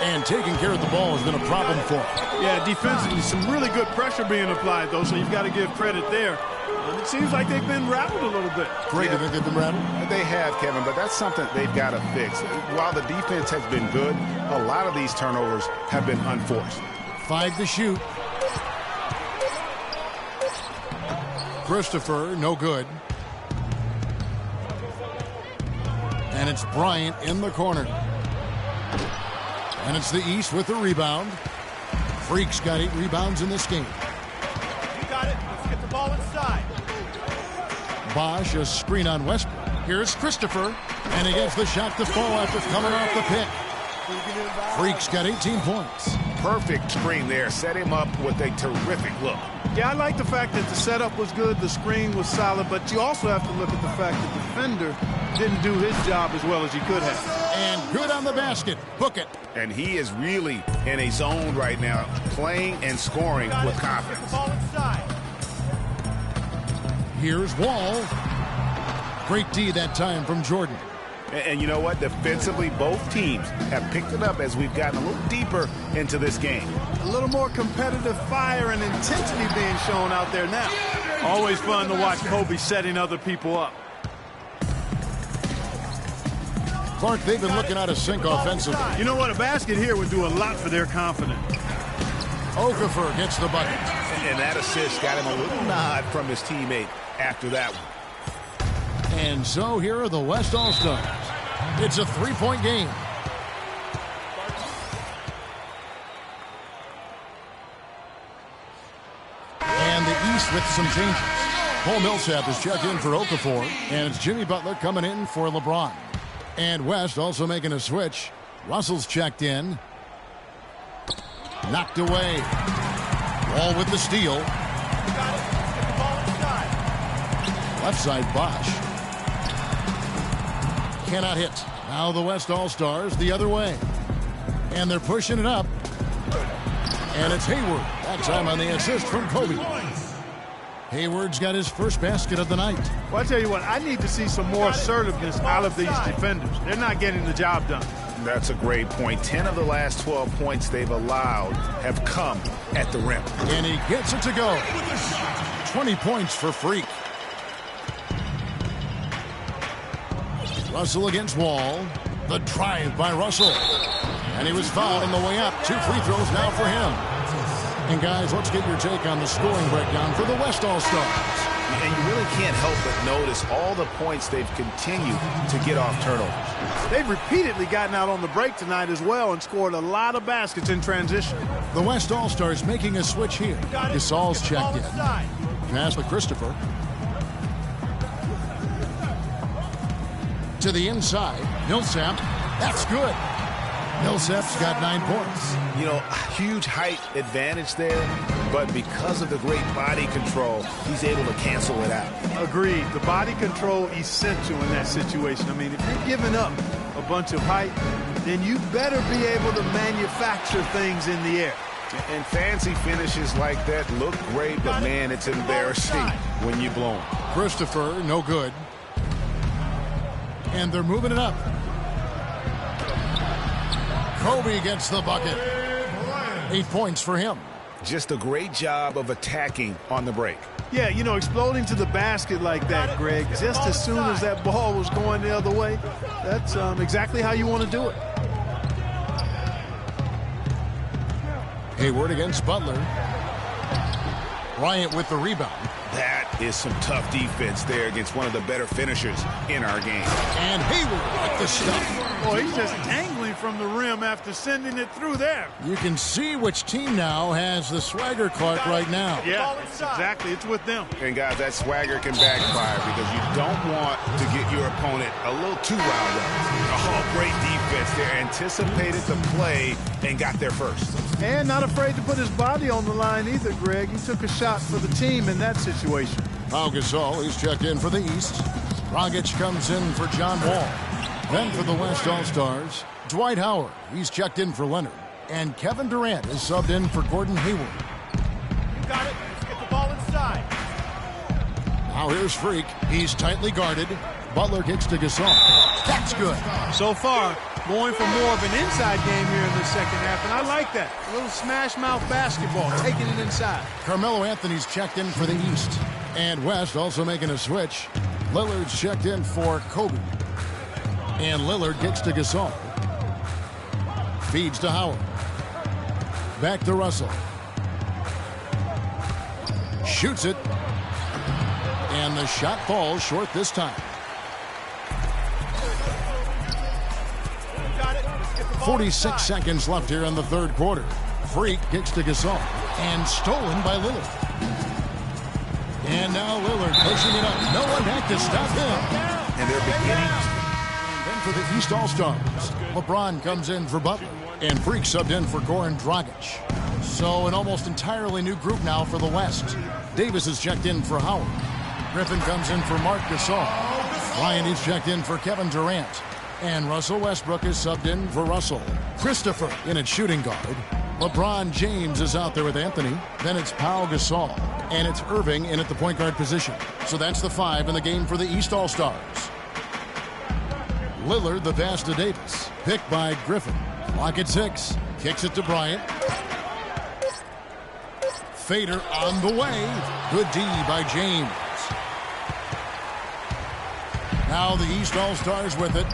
And taking care of the ball has been a problem for him. Yeah, defensively, some really good pressure being applied, though, so you've got to give credit there. And it seems like they've been rattled a little bit. Greg, you think they've been rattled? They have, Kevin, but that's something they've got to fix. While the defense has been good, a lot of these turnovers have been unforced. 5 to shoot. Christopher, no good. And it's Bryant in the corner. And it's the East with the rebound. Freak's got 8 rebounds in this game. You got it. Let's get the ball inside. Bosh, a screen on Westbrook. Here's Christopher. And he gets the shot to fall after coming off the pick. Freak's got 18 points. Perfect screen there. Set him up with a terrific look. Yeah, I like the fact that the setup was good, the screen was solid, but you also have to look at the fact that the defender didn't do his job as well as he could have. And good on the basket. Book it. And he is really in a zone right now, playing and scoring with confidence. Here's Wall. Great D that time from Jordan. And you know what? Defensively, both teams have picked it up as we've gotten a little deeper into this game. A little more competitive fire and intensity being shown out there now. Always fun to watch Kobe setting other people up. Clark, they've been looking out of sync offensively. You know what? A basket here would do a lot for their confidence. Okafor gets the bucket. And that assist got him a little nod from his teammate after that one. And so here are the West All-Stars. It's a 3-point game. And the East with some changes. Paul Millsap is checked in for Okafor. And it's Jimmy Butler coming in for LeBron. And West also making a switch. Russell's checked in. Knocked away. Wall with the steal. Left side, Bosh. Cannot hit. Now the West All-Stars the other way. And they're pushing it up. And it's Hayward. That time on the assist from Kobe. Hayward's got his first basket of the night. Well, I tell you what, I need to see some more assertiveness out of these defenders. They're not getting the job done. That's a great point. 10 of the last 12 points they've allowed have come at the rim. And he gets it to go. 20 points for Freak. Russell against Wall. The drive by Russell. And he was fouled on the way up. 2 free throws now for him. And guys, let's get your take on the scoring breakdown for the West All-Stars. And you really can't help but notice all the points they've continued to get off turnovers. They've repeatedly gotten out on the break tonight as well and scored a lot of baskets in transition. The West All-Stars making a switch here. Gasol's checked in. Pass to Christopher. To the inside. Millsap. That's good. Millsap's got 9 points. You know, huge height advantage there, but because of the great body control, he's able to cancel it out. Agreed. The body control essential in that situation. I mean, if you're giving up a bunch of height, then you better be able to manufacture things in the air. And fancy finishes like that look great, but man, it's embarrassing when you blow them. Christopher, no good. And they're moving it up. Kobe gets the bucket. 8 points for him. Just a great job of attacking on the break. Yeah, you know, exploding to the basket like that, Greg, just as soon as that ball was going the other way, that's exactly how you want to do it. Hayward against Butler. Bryant with the rebound. That is some tough defense there against one of the better finishers in our game. And Hayward with the stuff. Boy, he's just dangling from the rim after sending it through there. You can see which team now has the swagger clock right now. Yeah, exactly. It's with them. And, guys, that swagger can backfire because you don't want to get your opponent a little too riled up. Oh, great defense there. Anticipated the play and got there first. And not afraid to put his body on the line either, Greg. He took a shot for the team in that situation. Pau Gasol, he's checked in for the East. Dragic comes in for John Wall. Then for the West All-Stars, Dwight Howard. He's checked in for Leonard. And Kevin Durant is subbed in for Gordon Hayward. You got it. Let's get the ball inside. Now here's Freak. He's tightly guarded. Butler kicks to Gasol. That's good. So far, going for more of an inside game here in the second half, and I like that. A little smash-mouth basketball, taking it inside. Carmelo Anthony's checked in for the East. And West also making a switch. Lillard's checked in for Kobe. And Lillard gets to Gasol. Feeds to Howard. Back to Russell. Shoots it. And the shot falls short this time. 46 seconds left here in the third quarter. Freak kicks to Gasol. And stolen by Lillard. And now Lillard pushing it up. No one back to stop him. And they're beginning. Then for the East All-Stars, LeBron comes in for Butler. And Freak subbed in for Goran Dragic. So an almost entirely new group now for the West. Davis is checked in for Howard. Griffin comes in for Marc Gasol. Ryan is checked in for Kevin Durant. And Russell Westbrook is subbed in for Russell. Christopher in at shooting guard. LeBron James is out there with Anthony. Then it's Pau Gasol. And it's Irving in at the point guard position. So that's the 5 in the game for the East All-Stars. Lillard the pass to Davis. Picked by Griffin. Clock at 6. Kicks it to Bryant. Fader on the way. Good D by James. Now the East All-Stars with it.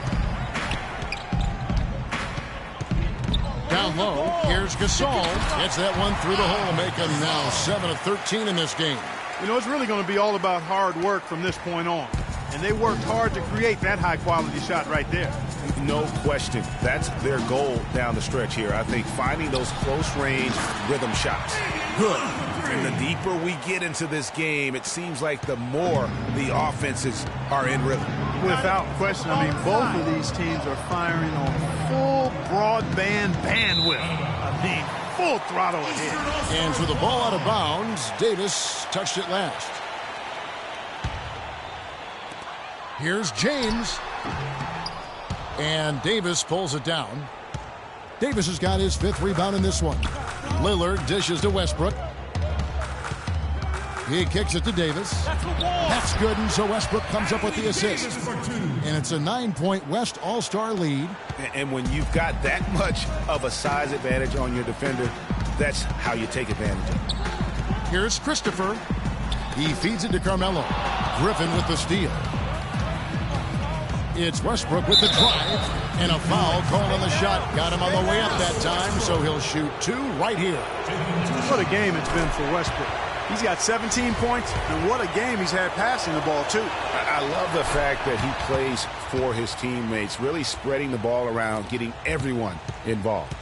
Down low, here's Gasol. Gets that one through the hole, making now 7 of 13 in this game. You know, it's really going to be all about hard work from this point on. And they worked hard to create that high-quality shot right there. No question. That's their goal down the stretch here. I think finding those close-range rhythm shots. Good. And the deeper we get into this game, it seems like the more the offenses are in rhythm. Without question. I mean, both of these teams are firing on full broadband bandwidth. I mean, full throttle ahead. And for the ball out of bounds, Davis touched it last. Here's James. And Davis pulls it down. Davis has got his 5th rebound in this one. Lillard dishes to Westbrook. He kicks it to Davis. That's good, and so Westbrook comes up with the assist. And it's a 9-point West All-Star lead. And when you've got that much of a size advantage on your defender, that's how you take advantage of it. Here's Christopher. He feeds it to Carmelo. Griffin with the steal. It's Westbrook with the drive. And a foul called on the shot. Got him on the way up that time, so he'll shoot 2 right here. What a game it's been for Westbrook. He's got 17 points, and what a game he's had passing the ball, too. I love the fact that he plays for his teammates, really spreading the ball around, getting everyone involved.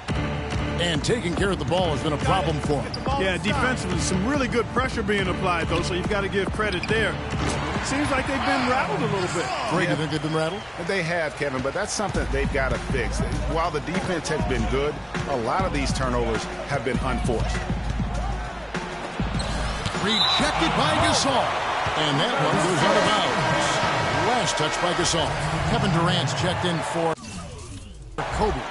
And taking care of the ball has been a problem for him. Yeah, defensively, some really good pressure being applied, though, so you've got to give credit there. It seems like they've been rattled a little bit. Greg, you think they've been rattled? They have, Kevin, but that's something they've got to fix. While the defense has been good, a lot of these turnovers have been unforced. Rejected by Gasol. And that one goes out of bounds. Last touch by Gasol. Kevin Durant's checked in for Kobe.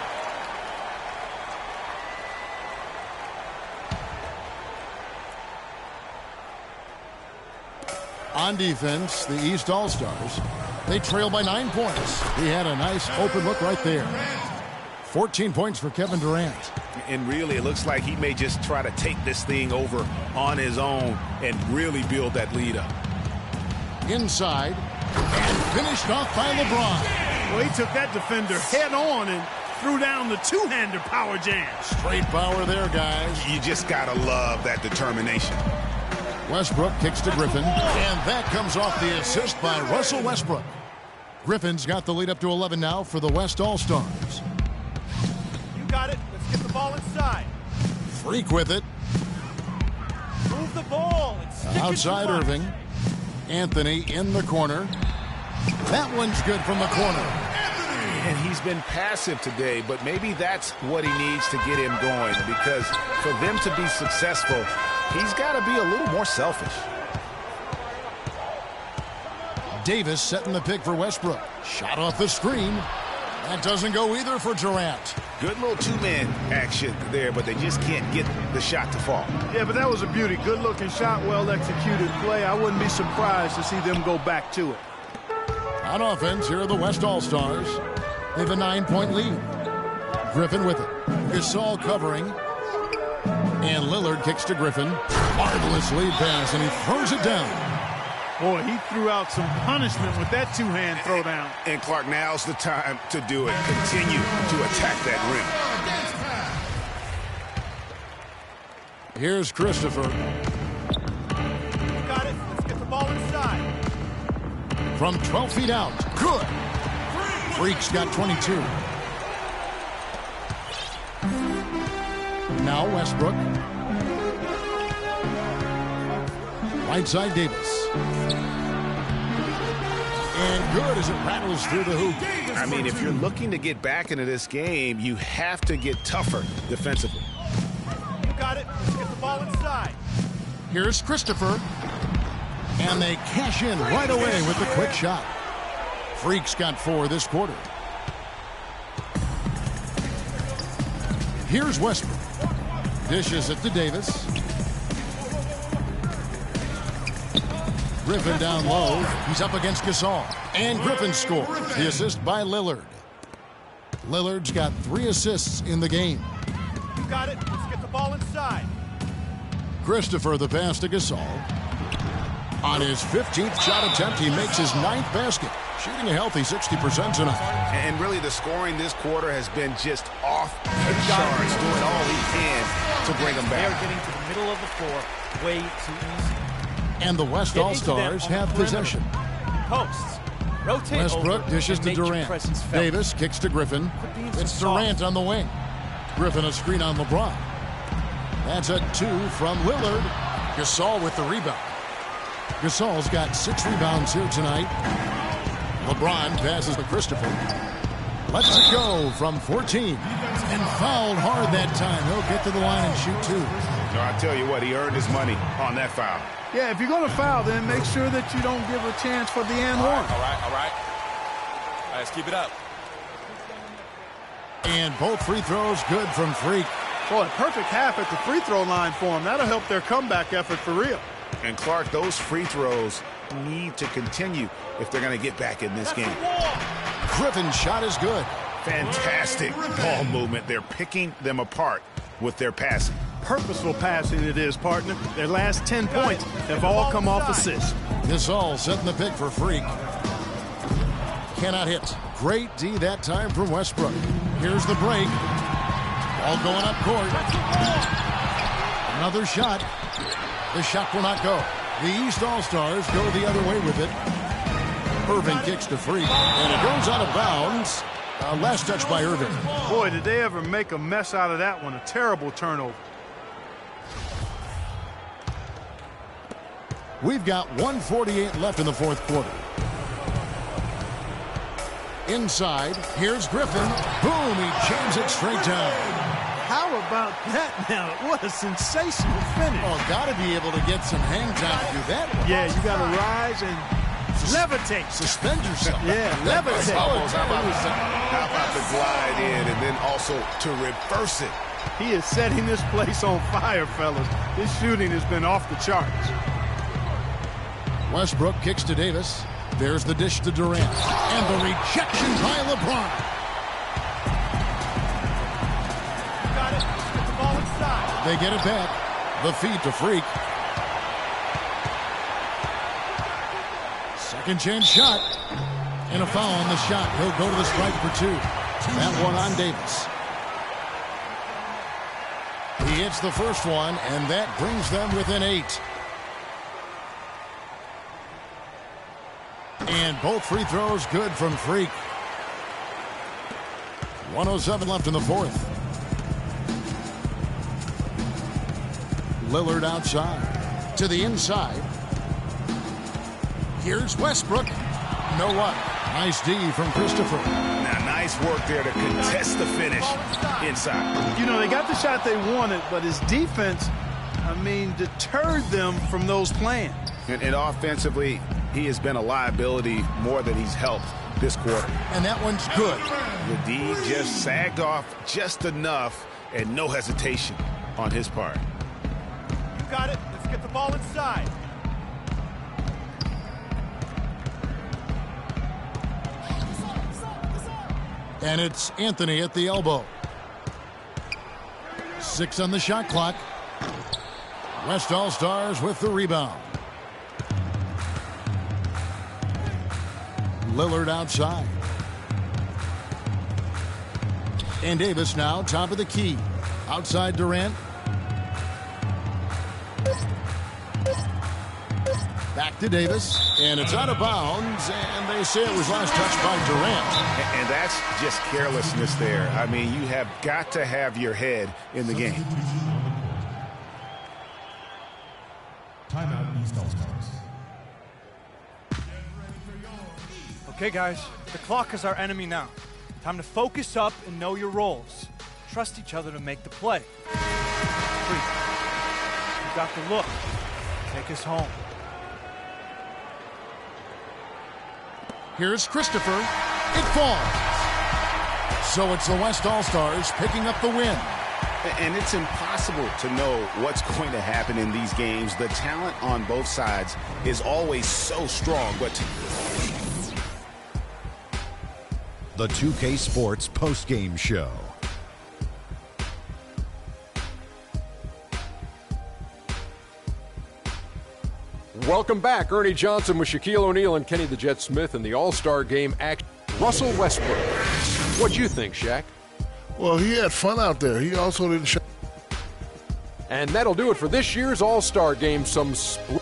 On defense, the East All-Stars, they trail by 9 points. He had a nice open look right there. 14 points for Kevin Durant. And really, it looks like he may just try to take this thing over on his own and really build that lead up. Inside, and finished off by LeBron. Well, he took that defender head on and threw down the two-hander power jam. Straight power there, guys. You just got to love that determination. Westbrook kicks to Griffin, and that comes off the assist by Russell Westbrook. Griffin's got the lead up to 11 now for the West All-Stars. You got it. Let's get the ball inside. Freak with it. Move the ball. And stick outside it Irving. Anthony in the corner. That one's good from the corner. And he's been passive today, but maybe that's what he needs to get him going, because for them to be successful, he's got to be a little more selfish. Davis setting the pick for Westbrook. Shot off the screen. That doesn't go either for Durant. Good little two-man action there, but they just can't get the shot to fall. Yeah, but that was a beauty. Good-looking shot, well-executed play. I wouldn't be surprised to see them go back to it. On offense, here are the West All-Stars. They have a 9-point lead. Griffin with it. Gasol covering. And Lillard kicks to Griffin. Marvelous lead pass, and he throws it down. Boy, he threw out some punishment with that two-hand throwdown. And Clark, now's the time to do it. Continue to attack that rim. Here's Christopher. You got it. Let's get the ball inside. From 12 feet out. Good. Freak's got 22. Now Westbrook. Right side Davis. And good as it rattles through the hoop. I mean, if you're looking to get back into this game, you have to get tougher defensively. You got it. Let's get the ball inside. Here's Christopher. And they cash in right away with the quick shot. Freak's got 4 this quarter. Here's Westbrook. Dishes it to Davis. Griffin down low. He's up against Gasol. And Griffin scores. The assist by Lillard. Lillard's got 3 assists in the game. You got it. Let's get the ball inside. Christopher the pass to Gasol. On his 15th shot attempt, he makes his 9th basket. Shooting a healthy 60% tonight. And really, the scoring this quarter has been just off the charts, doing all he can to bring them back. They're getting to the middle of the floor way too easy. And the West All-Stars have possession. Posts. Rotate Westbrook over dishes and to make your Durant. presence felt. Davis kicks to Griffin. It's Durant on the wing. Griffin a screen on LeBron. That's a 2 from Lillard. Gasol with the rebound. Gasol's got 6 rebounds here tonight. LeBron passes to Christopher. Lets it go from 14. And fouled hard that time. He'll get to the line and shoot 2. No, I tell you what, he earned his money on that foul. Yeah, if you're going to foul, then make sure that you don't give a chance for the and one. All right. Let's keep it up. And both free throws good from Freak. Boy, perfect half at the free throw line for him. That'll help their comeback effort for real. And Clark, those free throws need to continue if they're going to get back in this game. Griffin's shot is good. Fantastic ball movement. They're picking them apart with their passing. Purposeful passing it is, partner. Their last 10 points have all come off assists. Gasol setting the pick for Freak. Cannot hit. Great D that time from Westbrook. Here's the break. Ball going up court. Another shot. The shot will not go. The East All-Stars go the other way with it. Irving kicks to Freak, and it goes out of bounds. Last touch by Irving. Boy, did they ever make a mess out of that one. A terrible turnover. We've got 1:48 left in the fourth quarter. Inside, here's Griffin. Boom, he jams it straight down. How about that now? What a sensational finish. Oh, got to be able to get some hang time to do that one. Yeah, you got to rise and levitate. Suspend yourself. Yeah, levitate. How about the glide in and then also to reverse it? He is setting this place on fire, fellas. His shooting has been off the charts. Westbrook kicks to Davis. There's the dish to Durant. And the rejection by LeBron. Got it. Get the ball inside. They get it back. The feed to Freak. Second chance shot. And a foul on the shot. He'll go to the strike for two. That one on Davis. He hits the first one, and that brings them within 8. And both free throws good from Freak. 1:07 left in the fourth. Lillard outside. To the inside. Here's Westbrook. No one. Nice D from Christopher. Now, nice work there to contest the finish inside. You know, they got the shot they wanted, but his defense, deterred them from those plans. And offensively, he has been a liability more than he's helped this quarter. And that one's good. The D just sagged off just enough and no hesitation on his part. You got it. Let's get the ball inside. And it's Anthony at the elbow. 6 on the shot clock. West All-Stars with the rebound. Lillard outside. And Davis now top of the key. Outside Durant. Back to Davis. And it's out of bounds. And they say it was last touched by Durant. And that's just carelessness there. You have got to have your head in the game. Timeout, East All-Stars. Okay, guys, the clock is our enemy now. Time to focus up and know your roles. Trust each other to make the play. Freak, you got the look. Take us home. Here's Christopher. It falls. So it's the West All-Stars picking up the win. And it's impossible to know what's going to happen in these games. The talent on both sides is always so strong, but The 2K Sports postgame show. Welcome back. Ernie Johnson with Shaquille O'Neal and Kenny the Jet Smith in the All-Star Game act. Russell Westbrook. What'd you think, Shaq? Well, he had fun out there. He also didn't show. And that'll do it for this year's All-Star Game. Some split